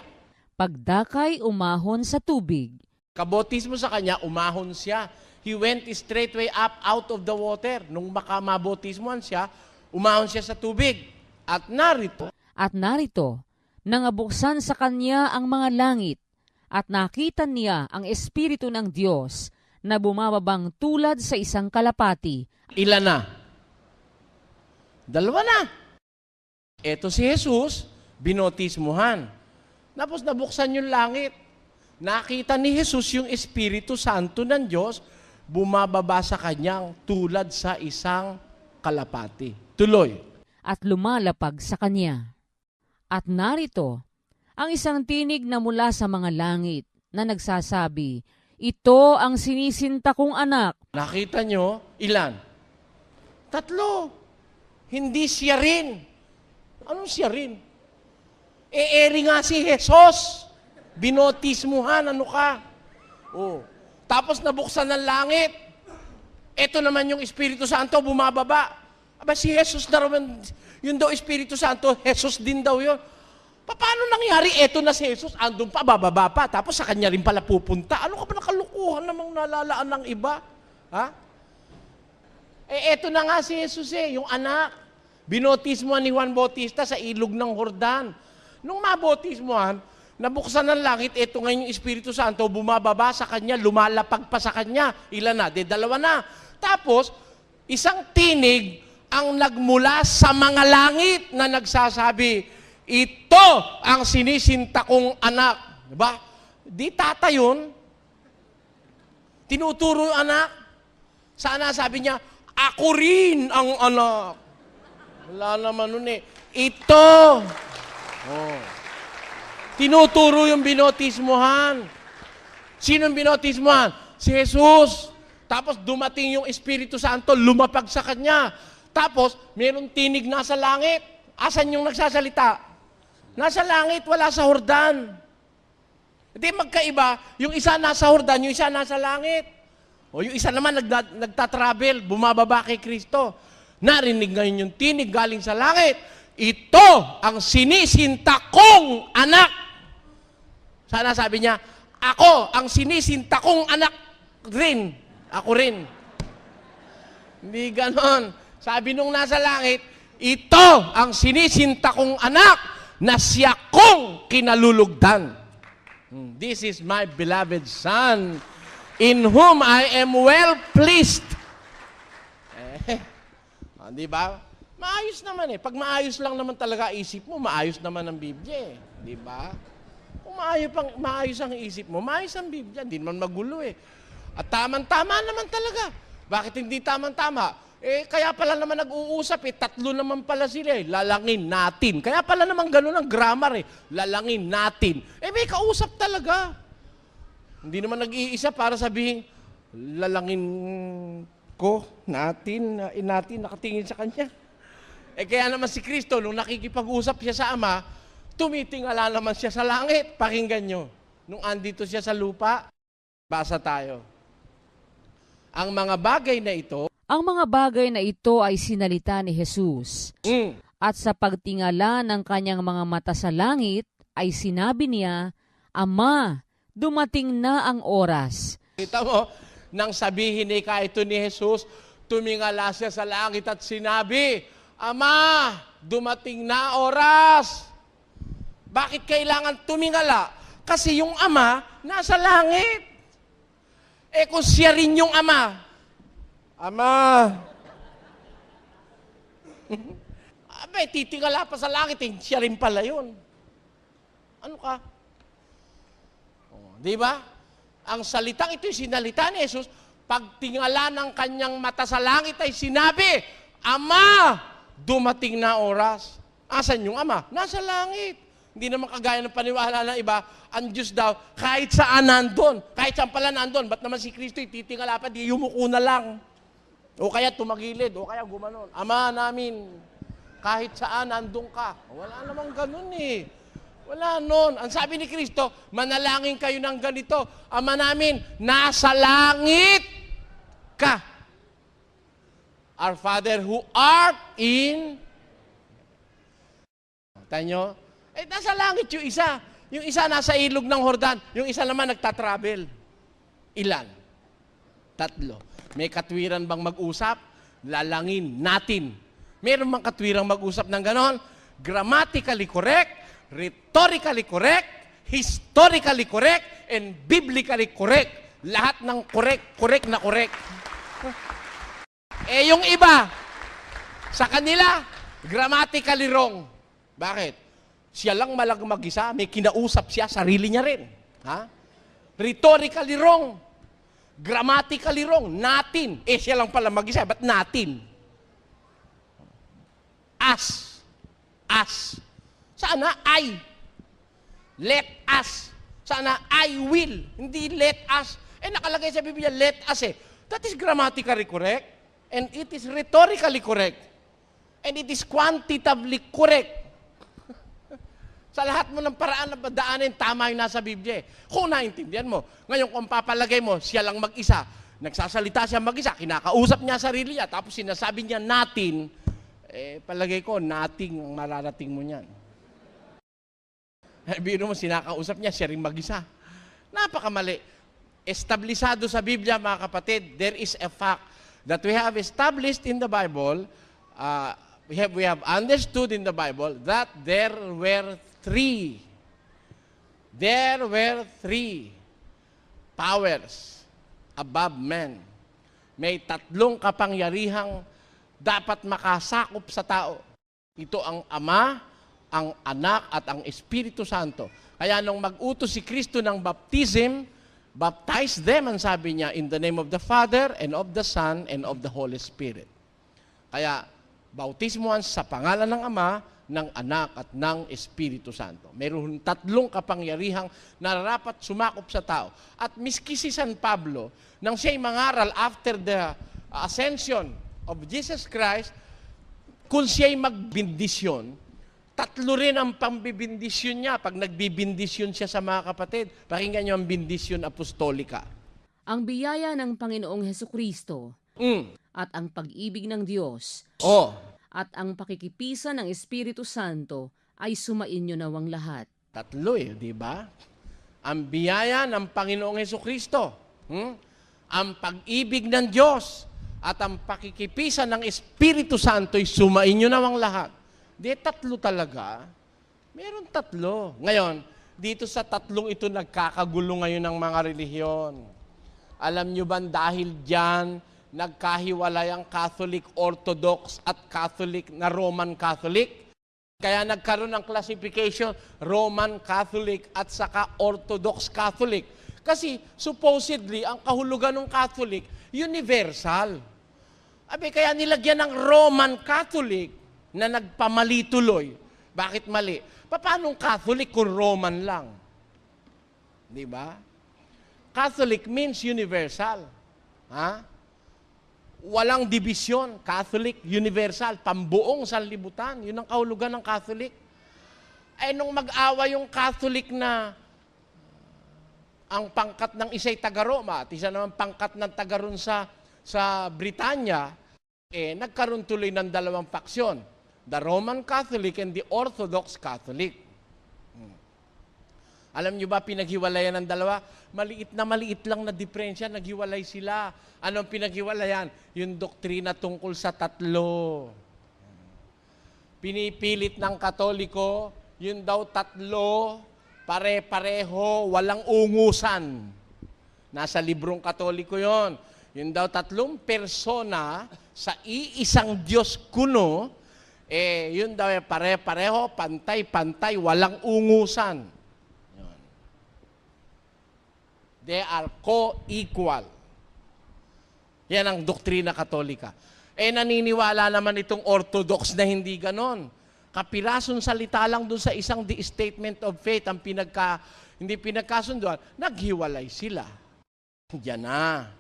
pagdakay umahon sa tubig. kabautismo sa kanya, umahon siya. He went straightway up out of the water. Nung makamabautismuhan siya, umahon siya sa tubig. At narito, nangabuksan sa kanya ang mga langit at nakita niya ang Espiritu ng Diyos na bumababang tulad sa isang kalapati. ilan na? Dalawa na. Ito si Jesus, binautismuhan. Tapos nabuksan yung langit. Nakita ni Jesus yung Espiritu Santo ng Diyos bumababa sa kanyang tulad sa isang kalapati. Tuloy. At lumalapag sa kanya. At narito, ang isang tinig na mula sa mga langit na nagsasabi, ito ang sinisinta kong anak. Nakita nyo, ilan? Tatlo. Hindi siya rin. Anong siya rin? Eri nga si Jesus. Binautismuhan, ano ka? Oh. Tapos nabuksan ng langit. Ito naman yung Espiritu Santo, bumababa. Aba si Jesus na naman, yun daw Espiritu Santo, Jesus din daw yun. Paano nangyari? Ito na si Jesus, andun pa, bababa pa, tapos sa kanya rin pala pupunta. Ano ka ba nakalukuhan namang nalalaan ng iba? Ha? Eto na nga si Jesus yung anak. Binautismuhan ni Juan Bautista sa ilog ng Jordan. Nung mabautismuhan, nabuksan ng langit, ito ngayon yung Espiritu Santo, bumababa sa kanya, lumalapag pa sa kanya. Ilan na? Dalawa na. Tapos, isang tinig ang nagmula sa mga langit na nagsasabi, ito ang sinisinta kong anak. Diba? Di tata yun. Tinuturo yung anak. Sana sabi niya, ako rin ang anak. Wala naman nun eh. Ito. Oh. Tinuturo yung binautismuhan. Sino yung binautismuhan? Si Jesus. Tapos dumating yung Espiritu Santo, lumapag sa kanya. Tapos, mayroong tinig nasa langit. Asan yung nagsasalita? Nasa langit, wala sa Jordan. Hindi magkaiba, yung isa nasa Jordan, yung isa nasa langit. O yung isa naman nagtatravel, bumababa kay Kristo. Narinig ngayon yung tinig galing sa langit. Ito ang sinisinta kong anak. Sana sabi niya, ako ang sinisinta kong anak rin. Ako rin. Hindi ganon. Sabi nung nasa langit, ito ang sinisinta kong anak na siya kong kinalulugdan. This is my beloved Son, in whom I am well pleased. Di ba? Maayos naman eh. Pag maayos lang naman talaga isip mo, maayos naman ang Biblia eh. Di ba? Kung maayos ang isip mo, maayos ang Biblia. Hindi naman magulo eh. At tamang-tama naman talaga. Bakit hindi tamang-tama? Kaya pala naman nag-uusap tatlo naman pala sila lalangin natin. Kaya pala naman ganun ang grammar lalangin natin. May kausap talaga. Hindi naman nag-iisa para sabihin, lalangin ko, natin nakatingin sa kanya. Kaya naman si Kristo, nung nakikipag-usap siya sa Ama, tumitingala naman siya sa langit. Pakinggan nyo. Nung andito siya sa lupa, basa tayo. Ang mga bagay na ito Ang mga bagay na ito ay sinalita ni Jesus. At sa pagtingala ng kanyang mga mata sa langit, ay sinabi niya, Ama, dumating na ang oras. Kita mo, nang sabihin ito ni Jesus, tumingala siya sa langit at sinabi, Ama, dumating na oras. Bakit kailangan tumingala? Kasi yung Ama, nasa langit. Kung siya rin yung Ama, abay, titingala pa sa langit, siya rin pala yun. Ano ka? Di ba? Ang salitang ito'y sinalita ni Jesus, pagtingala ng kanyang mata sa langit ay sinabi, Ama, dumating na oras. Asan yung Ama? Nasa langit. Hindi naman kagaya ng paniwala ng iba, ang Diyos daw, kahit saan nandun. Kahit saan pala nandun. Ba't naman si Kristo'y titingala pa, di yumuko na lang. O kaya tumagilid, o kaya gumanon. Ama namin, kahit saan nandun ka. Wala namang ganun eh. Wala nun. Ang sabi ni Kristo, manalangin kayo ng ganito. Ama namin, nasa langit ka. Our Father who art in... Tanyo? Nasa langit yung isa. Yung isa nasa ilog ng Jordan. Yung isa naman nagtatravel. Ilan? 3. May katwiran bang mag-usap? Lalangin natin. Meron bang katwirang mag-usap ng ganon? Grammatically correct, rhetorically correct, historically correct, and biblically correct. Lahat ng correct na correct. Yung iba, sa kanila, grammatically wrong. Bakit? Siya lang mag-isa, may kinausap siya, sarili niya rin. Ha? Rhetorically wrong. Grammatically wrong. Natin. Siya lang pala mag-isa, ba't natin? Us. Sana I. Let us. Sana I will. Hindi let us. Nakalagay sa Biblia, let us That is grammatically correct. And it is rhetorically correct. And it is quantitatively correct. Sa lahat mo ng paraan na daanin, tama yung nasa Biblia. Kung naintindihan mo. Ngayon, kung papalagay mo, siya lang mag-isa, nagsasalita siya mag-isa, kinakausap niya sarili niya, tapos sinasabi niya natin, palagay ko, nating ang mararating mo niyan. Biro mo, sinakausap niya, siya rin mag-isa. Napakamali. Establisado sa Biblia, mga kapatid, there is a fact that we have established in the Bible, we have understood in the Bible that there were three powers above men. May 3 kapangyarihang dapat makasakop sa tao. Ito ang Ama, ang Anak, at ang Espiritu Santo. Kaya nung mag-utos si Kristo ng baptism, baptize them, ang sabi niya, in the name of the Father, and of the Son, and of the Holy Spirit. Kaya, bautismuhan sa pangalan ng Ama, ng Anak, at ng Espiritu Santo. Mayroon 3 kapangyarihang nararapat sumakop sa tao. At miski si San Pablo, nang siya'y mangaral after the ascension of Jesus Christ, kung siya'y magbindisyon, 3 rin ang pambibindisyon niya pag nagbibindisyon siya sa mga kapatid. Pakinggan niyo ang bindisyon apostolika. Ang biyaya ng Panginoong Hesukristo at ang pag-ibig ng Diyos at ang pakikipisan ng Espiritu Santo ay sumainyo nawang lahat. 3 di ba? Ang biyaya ng Panginoong Hesukristo, ang pag-ibig ng Diyos, at ang pakikipisan ng Espiritu Santo ay sumainyo nawang lahat. Di 3 talaga. Meron 3. Ngayon, dito sa 3 ito nagkakagulo ngayon ng mga relihiyon. Alam nyo ba dahil dyan, nagkahiwalay ang Catholic Orthodox at Catholic na Roman Catholic? Kaya nagkaroon ng classification, Roman Catholic at saka Orthodox Catholic. Kasi supposedly, ang kahulugan ng Catholic, universal. Kaya nilagyan ng Roman Catholic na nagpamali tuloy. Bakit mali? Paano Catholic kung Roman lang? Di ba? Catholic means universal. Walang dibisyon. Catholic, universal, pambuong sanlibutan. Yun ang kahulugan ng Catholic. Nung mag-awa yung Catholic na ang pangkat ng isa'y taga-Roma at isa naman pangkat ng taga-ron sa sa Britanya, nagkaroon tuloy ng dalawang faksyon, the Roman Catholic and the Orthodox Catholic. Alam nyo ba, pinaghiwalayan ng dalawa? Maliit lang na diferensya, naghiwalay sila. Anong pinaghiwalayan? Yung doktrina tungkol sa tatlo. Pinipilit ng Katoliko, yun daw tatlo, pare-pareho, walang ungusan. Nasa librong Katoliko yon. Yun daw tatlong persona sa iisang Diyos kuno, yun daw pare-pareho, pantay-pantay, walang ungusan. They are co-equal. Yan ang doktrina Katolika. Naniniwala naman itong Orthodox na hindi ganon. Kapirasong salita lang dun sa isang statement of faith ang hindi pinagkasunduan, naghiwalay sila. Diyan na.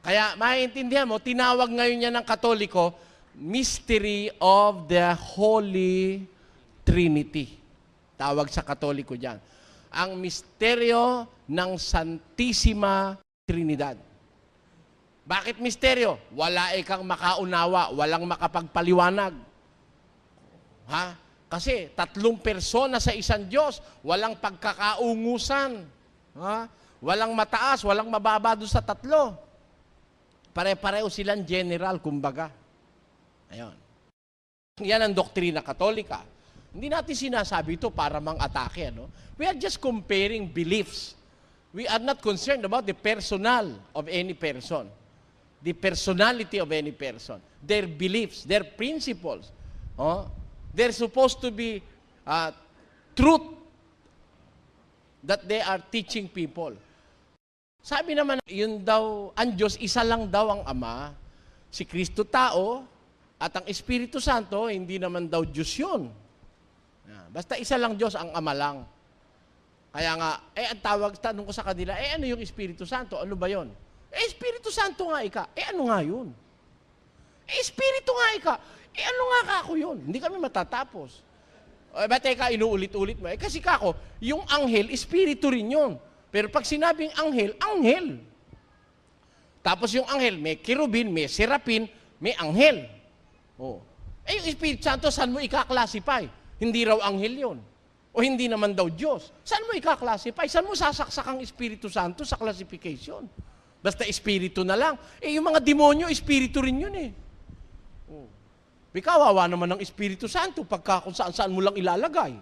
Kaya maintindihan mo, tinawag ngayon niya ng Katoliko, Mystery of the Holy Trinity. Tawag sa Katoliko diyan. Ang misteryo ng Santissima Trinidad. Bakit misteryo? Wala ikang makaunawa, walang makapagpaliwanag. Ha? Kasi tatlong persona sa isang Diyos, walang pagkakaungusan. Ha? Walang mataas, walang mababa doon sa tatlo. Pare-pareho silang general, kumbaga. Ayun. Yan ang doktrina Katolika. Hindi natin sinasabi ito para mang-atake. No? We are just comparing beliefs. We are not concerned about the personal of any person. The personality of any person. Their beliefs, their principles. They're supposed to be truth that they are teaching people. Sabi naman, yun daw, ang Diyos, isa lang daw ang Ama, si Kristo tao, at ang Espiritu Santo, hindi naman daw Diyos yun. Basta isa lang Diyos, ang Ama lang. Kaya nga, ang tanong ko sa kanila, ano yung Espiritu Santo? Ano ba yon? Espiritu Santo nga ika. Ano nga yun? Espiritu nga ika. Ano nga kako yun? Hindi kami matatapos. Ba't inuulit-ulit mo? Kasi kako, yung anghel, espiritu rin yun. Pero pag sinabing anghel, anghel. Tapos yung anghel, may kirubin, may serapin, may anghel. Yung Espiritu Santo, saan mo ika-classify? Hindi raw anghel yun. O hindi naman daw Diyos. Saan mo ika-classify? Saan mo sasaksak ang Espiritu Santo sa classification? Basta Espiritu na lang. Yung mga demonyo, Espiritu rin yun eh. Kawawa naman ng Espiritu Santo pagka kung saan mo lang ilalagay.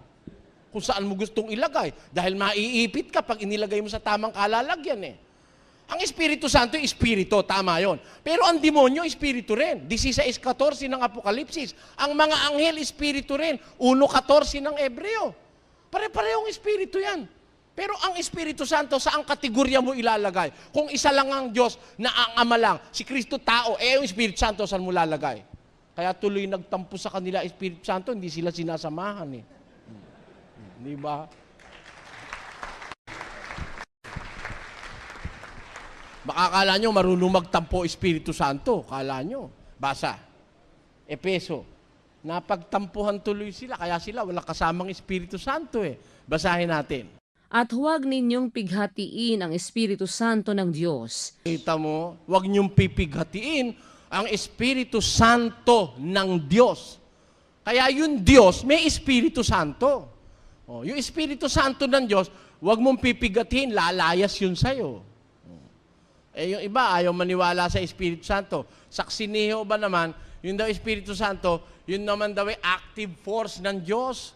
Kung saan mo gustong ilagay. Dahil maiipit ka pag inilagay mo sa tamang kalalagyan eh. Ang Espiritu Santo, Espiritu, tama yon. Pero ang demonyo, Espiritu rin. 16:14 ng Apokalipsis. Ang mga anghel, Espiritu rin. 1:14 ng Ebreo. Pare-parehong Espiritu yan. Pero ang Espiritu Santo, saang kategorya mo ilalagay? Kung isa lang ang Diyos na ang Ama lang, si Kristo tao, yung Espiritu Santo, saan mo lalagay? Kaya tuloy nagtampo sa kanila Espiritu Santo, hindi sila sinasamahan eh. Di ba? Baka akala nyo marunong magtampo Espiritu Santo. Akala nyo. Basa. Epeso. Napagtampuhan tuloy sila. Kaya sila wala kasamang Espiritu Santo eh. Basahin natin. At huwag ninyong pighatiin ang Espiritu Santo ng Diyos. Kita mo, huwag ninyong pipighatiin ang Espiritu Santo ng Diyos. Kaya yung Diyos, may Espiritu Santo. Yung Espiritu Santo ng Diyos, huwag mong pipigatin, lalayas yun sa'yo. Yung iba, ayaw maniwala sa Espiritu Santo. Saksi ni Jehovah naman, yun daw Espiritu Santo, yun naman daw ay active force ng Diyos.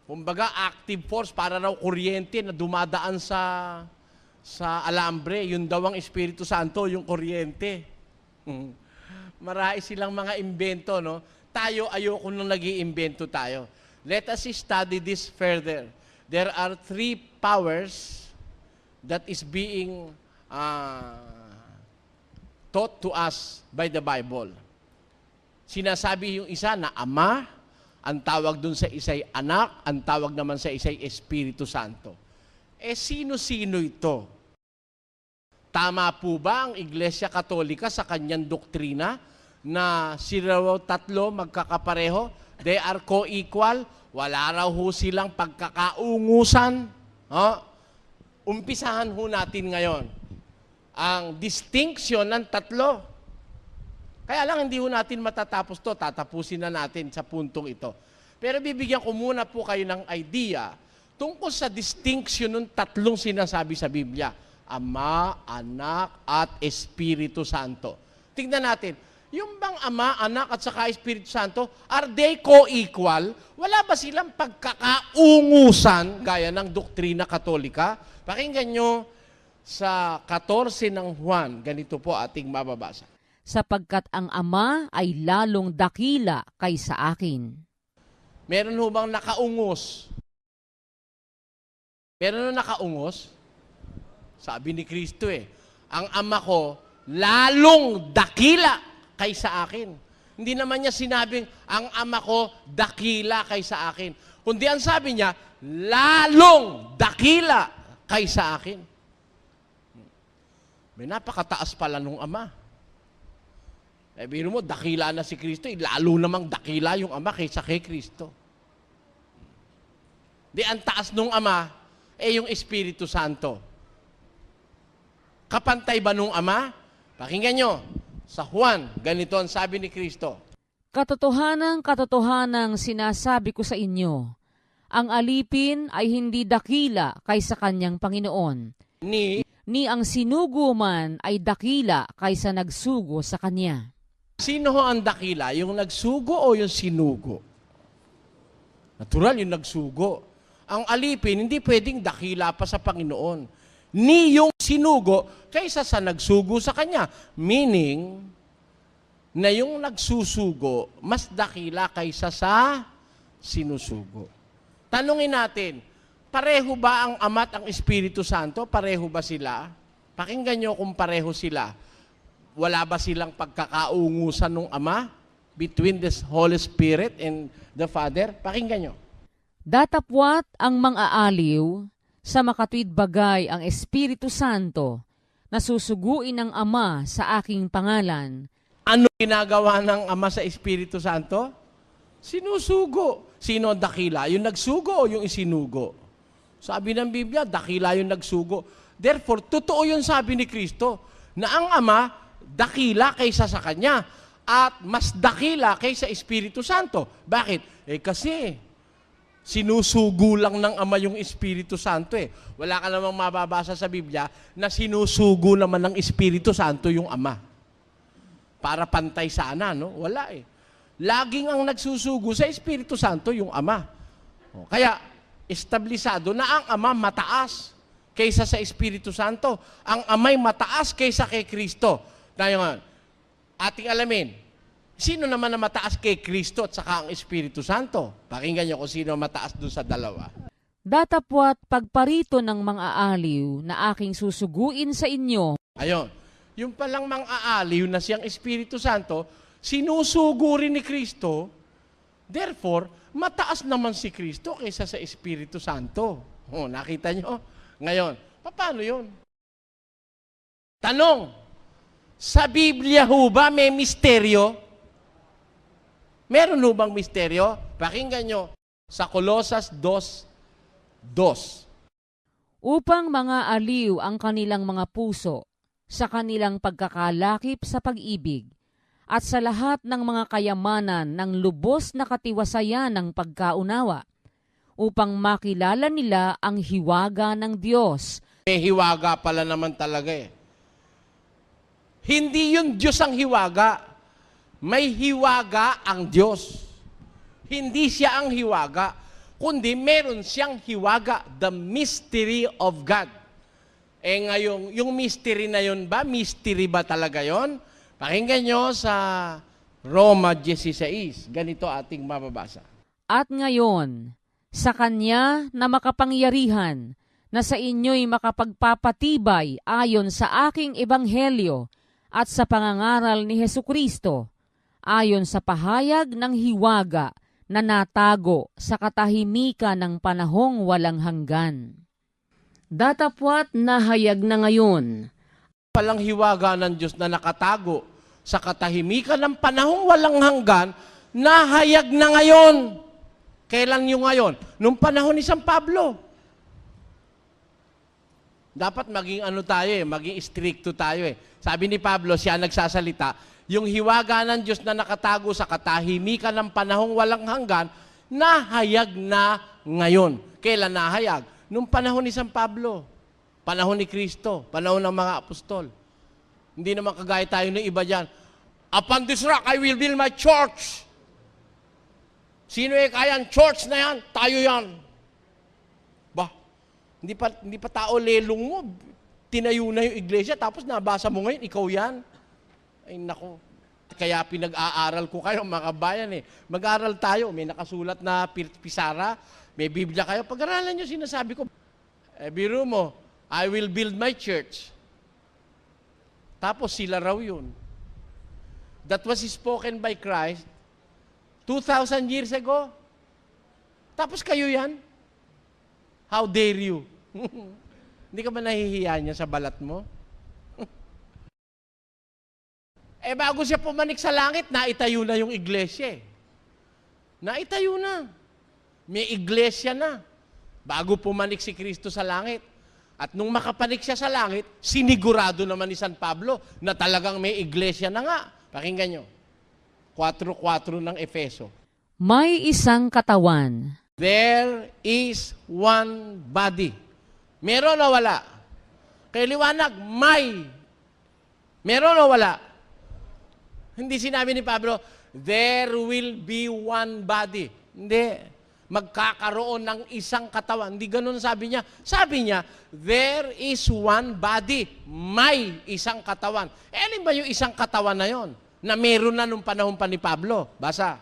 Kumbaga, active force, para raw kuryente na dumadaan sa alambre. Yun daw ang Espiritu Santo, yung kuryente. Marami silang mga imbento, no? Tayo, ayoko nung nag-iimbento tayo. Let us study this further. There are 3 powers that is being taught to us by the Bible. Sinasabi yung isa na Ama, ang tawag dun sa isa'y anak, ang tawag naman sa isa'y Espiritu Santo. Sino-sino ito? Tama po ba ang Iglesia Katolika sa kanyang doktrina na sila tatlo magkakapareho? They are co-equal? Wala raw ho silang pagkakaungusan? Umpisahan ho natin ngayon. ang distinction ng tatlo. Kaya lang hindi ho natin matatapos to, tatapusin na natin sa puntong ito. Pero bibigyan ko muna po kayo ng idea tungkol sa distinction ng tatlong sinasabi sa Biblia. Ama, Anak, at Espiritu Santo. Tingnan natin, yung bang Ama, Anak, at saka Espiritu Santo, are they co-equal? Wala ba silang pagkakaungusan gaya ng doktrina katolika? Pakinggan nyo sa 14 ng Juan, ganito po ating mababasa. Sapagkat ang Ama ay lalong dakila kaysa akin. Meron ho bang nakaungos? Meron na nakaungos? Sabi ni Kristo ang Ama ko lalong dakila kaysa akin. Hindi naman niya sinabing ang Ama ko dakila kaysa akin. Kundi ang sabi niya, lalong dakila kaysa akin. May napakataas pala nung Ama. Biro mo, dakila na si Kristo, lalo namang dakila yung Ama kaysa kay Kristo. Di ang taas nung Ama, yung Espiritu Santo. Kapantay ba nung Ama? Pakinggan nyo, sa Juan, ganito ang sabi ni Kristo. Katotohanang sinasabi ko sa inyo, ang alipin ay hindi dakila kaysa kanyang Panginoon. Ni ang sinugo man ay dakila kaysa nagsugo sa kanya. Sino ho ang dakila? Yung nagsugo o yung sinugo? Natural, yung nagsugo. Ang alipin, hindi pwedeng dakila pa sa Panginoon. Ni yung sinugo kaysa sa nagsugo sa kanya. Meaning, na yung nagsusugo, mas dakila kaysa sa sinusugo. Tanungin natin, pareho ba ang Ama at ang Espiritu Santo? Pareho ba sila? Pakinggan nyo kung pareho sila. Wala ba silang pagkakaungusan ng Ama between the Holy Spirit and the Father? Pakinggan nyo. Datapwat ang mang-aaliw sa makatwid bagay ang Espiritu Santo na susuguin ng Ama sa aking pangalan. Ano ginagawa ng Ama sa Espiritu Santo? Sinusugo. Sino ang dakila? Yung nagsugo o yung isinugo? Sabi ng Biblia, dakila yung nagsugo. Therefore, totoo yung sabi ni Kristo na ang Ama, dakila kaysa sa Kanya at mas dakila kaysa Espiritu Santo. Bakit? Kasi sinusugo lang ng Ama yung Espiritu Santo Wala ka namang mababasa sa Biblia na sinusugo naman ng Espiritu Santo yung Ama. Para pantay sana, no? Wala Laging ang nagsusugo sa Espiritu Santo yung Ama. Kaya, establisado na ang Ama mataas kaysa sa Espiritu Santo. Ang Ama'y mataas kaysa kay Kristo. Ngayon, ating alamin, sino naman na mataas kay Kristo at saka ang Espiritu Santo? Pakinggan nyo kung sino mataas dun sa dalawa. Datapwat pagparito ng mang-aaliw na aking susuguin sa inyo. Ayon, yung palang mang-aaliw na siyang Espiritu Santo, sinusugo rin ni Kristo, therefore, mataas naman si Kristo kaysa sa Espiritu Santo. Nakita nyo? Ngayon, paano yun? Tanong, sa Biblia ho ba may misteryo? Meron ho bang misteryo? Pakinggan nyo sa Colosas 2:2. Upang mga aliw ang kanilang mga puso sa kanilang pagkakalakip sa pag-ibig at sa lahat ng mga kayamanan ng lubos na katiwasayan ng pagkaunawa, upang makilala nila ang hiwaga ng Diyos. May hiwaga pala naman talaga Hindi yung Diyos ang hiwaga. May hiwaga ang Diyos. Hindi siya ang hiwaga, kundi meron siyang hiwaga, the mystery of God. Ngayon, yung mystery na yun ba? Mystery ba talaga yun? Pakinggan nyo sa Roma 16. Ganito ating mababasa. At ngayon, sa Kanya na makapangyarihan, na sa inyo'y makapagpapatibay ayon sa aking ebanghelyo at sa pangangaral ni Hesukristo, ayon sa pahayag ng hiwaga na natago sa katahimikan ng panahong walang hanggan. Datapwat nahayag na ngayon. Palang hiwaga ng Diyos na nakatago sa katahimikan ng panahong walang hanggan, nahayag na ngayon. Kailan yung ngayon? Nung panahon ni San Pablo. Dapat maging ano tayo maging stricto tayo Sabi ni Pablo, siya nagsasalita, yung hiwaga ng Diyos na nakatago sa katahimikan ng panahong walang hanggan, nahayag na ngayon. Kailan nahayag? Nung panahon ni San Pablo, panahon ni Kristo, panahon ng mga apostol. Hindi naman kagaya tayo ng iba dyan. Upon this rock, I will build my church. Sino kaya church na yan? Tayo yan. Ba, hindi pa tao lelong mo. Tinayo na yung iglesia, tapos nabasa mo ngayon, ikaw yan. Ay nako. Kaya pinag-aaral ko kayo, mga bayan Mag-aaral tayo, may nakasulat na pisara, may Biblia kayo. Pag-aralan nyo, sinasabi ko. Biro mo, I will build my church. Tapos sila raw yun. That was spoken by Christ 2,000 years ago. Tapos kayo yan? How dare you? Hindi ka ba nahihiya niya sa balat mo? Bago siya pumanik sa langit, naitayo na yung iglesia Naitayo na. May iglesia na. Bago pumanik si Kristo sa langit. At nung makapanik siya sa langit, sinigurado naman ni San Pablo na talagang may iglesia na nga. Pakinggan nyo. 4:4 ng Efeso. May isang katawan. There is one body. Meron o wala? Kay liwanag, may. Meron o wala? Hindi sinabi ni Pablo, there will be one body. Hindi. Magkakaroon ng isang katawan. Hindi ganun sabi niya. Sabi niya, there is one body. May isang katawan. Alin ba yung isang katawan na yon? Na meron na nung panahon pa ni Pablo. Basa.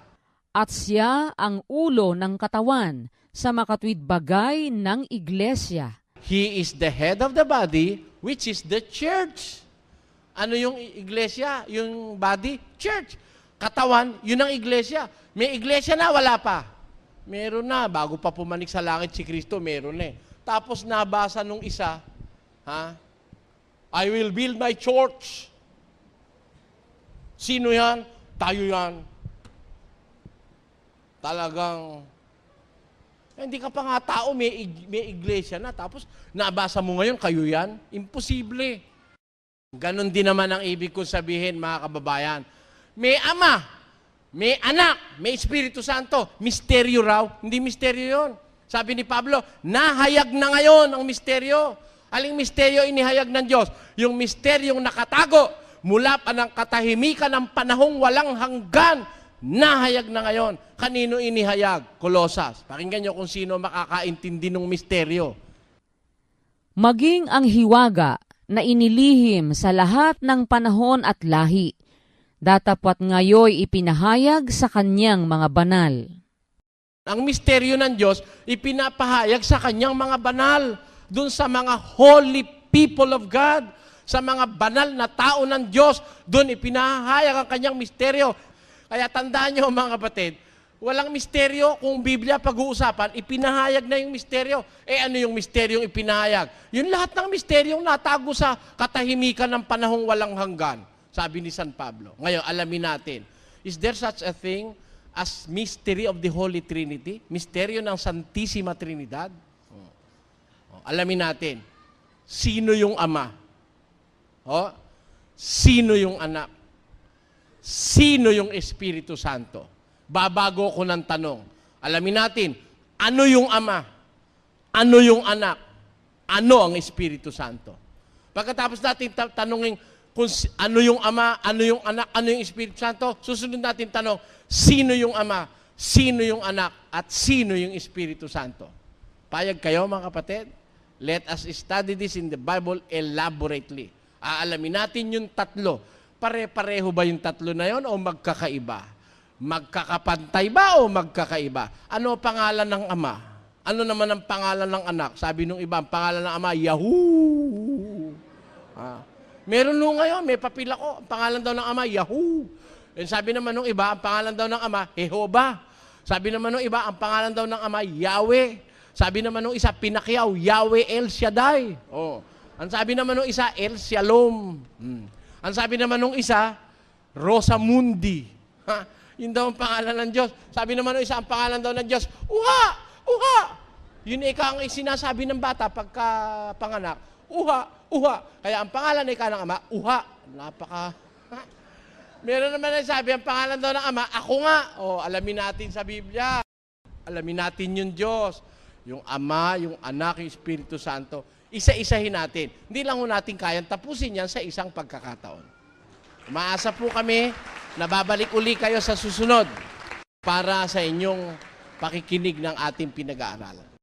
At siya ang ulo ng katawan sa makatwid bagay ng iglesia. He is the head of the body, which is the church. Ano yung iglesia? Yung body? Church. Katawan, yun ang iglesia. May iglesia na, wala pa. Meron na. Bago pa pumanik sa langit si Kristo, meron Tapos nabasa nung isa, I will build my church. Sino yan? Tayo yan. Talagang, hindi ka pa nga tao, may iglesia na. Tapos nabasa mo ngayon, kayo yan? Imposible. Ganon din naman ang ibig kong sabihin, mga kababayan. May ama, may anak, may Espiritu Santo. Misteryo raw. Hindi misteryo yun. Sabi ni Pablo, nahayag na ngayon ang misteryo. Aling misteryo inihayag ng Diyos? Yung misteryong nakatago mula pa ng katahimikan ng panahong walang hanggan. Nahayag na ngayon. Kanino inihayag? Kolosas. Pakinggan nyo kung sino makakaintindi ng misteryo. Maging ang hiwaga na inilihim sa lahat ng panahon at lahi, datapwat ngayoy ipinahayag sa kanyang mga banal. Ang misteryo ng Diyos, ipinapahayag sa kanyang mga banal, dun sa mga holy people of God, sa mga banal na tao ng Diyos, dun ipinahayag ang kanyang misteryo. Kaya tandaan nyo mga kapatid, walang misteryo kung Biblia pag-uusapan, ipinahayag na yung misteryo. Ano yung misteryong ipinahayag? Yung lahat ng misteryong natago sa katahimikan ng panahong walang hanggan. Sabi ni San Pablo. Ngayon, alamin natin. Is there such a thing as mystery of the Holy Trinity? Misteryo ng Santissima Trinidad? Alamin natin. Sino yung Ama? Sino yung Anak? Sino yung Espiritu Santo? Babago ko ng tanong. Alamin natin, ano yung Ama? Ano yung Anak? Ano ang Espiritu Santo? Pagkatapos natin tanongin kung ano yung Ama, ano yung Anak, ano yung Espiritu Santo, susunod natin tanong, sino yung Ama, sino yung Anak, at sino yung Espiritu Santo? Payag kayo mga kapatid? Let us study this in the Bible elaborately. Aalamin natin yung tatlo. Pare-pareho ba yung tatlo na yon o magkakaiba? Magkakapantay ba o magkakaiba? Ano ang pangalan ng Ama? Ano naman ang pangalan ng Anak? Sabi nung iba, ang pangalan ng Ama, Yahoo! Meron nung ngayon, may papel ako, ang pangalan daw ng Ama, Yahoo! And sabi naman nung iba, ang pangalan daw ng Ama, Jehovah. Sabi naman nung iba, ang pangalan daw ng Ama, Yahweh. Sabi naman nung isa, Pinakyaw, Yahweh El Shaddai. Ang sabi naman nung isa, El Shalom. Ang sabi naman nung isa, Rosamundi. Yun daw ang pangalan ng Diyos. Sabi naman nung isa, ang pangalan daw ng Diyos, Uha! Uha! Yun ang sinasabi ng bata pagka panganak, Uha, uha. Kaya ang pangalan ay kanang Ama, Uha. Meron naman nagsabi, ang pangalan daw ng Ama, Ako nga. Alamin natin sa Biblia. Alamin natin yung Diyos. Yung Ama, yung Anak, yung Espiritu Santo. Isa-isahin natin. Hindi lang ho natin kayang tapusin yan sa isang pagkakataon. Umaasa po kami na babalik uli kayo sa susunod para sa inyong pakikinig ng ating pinag-aaralan.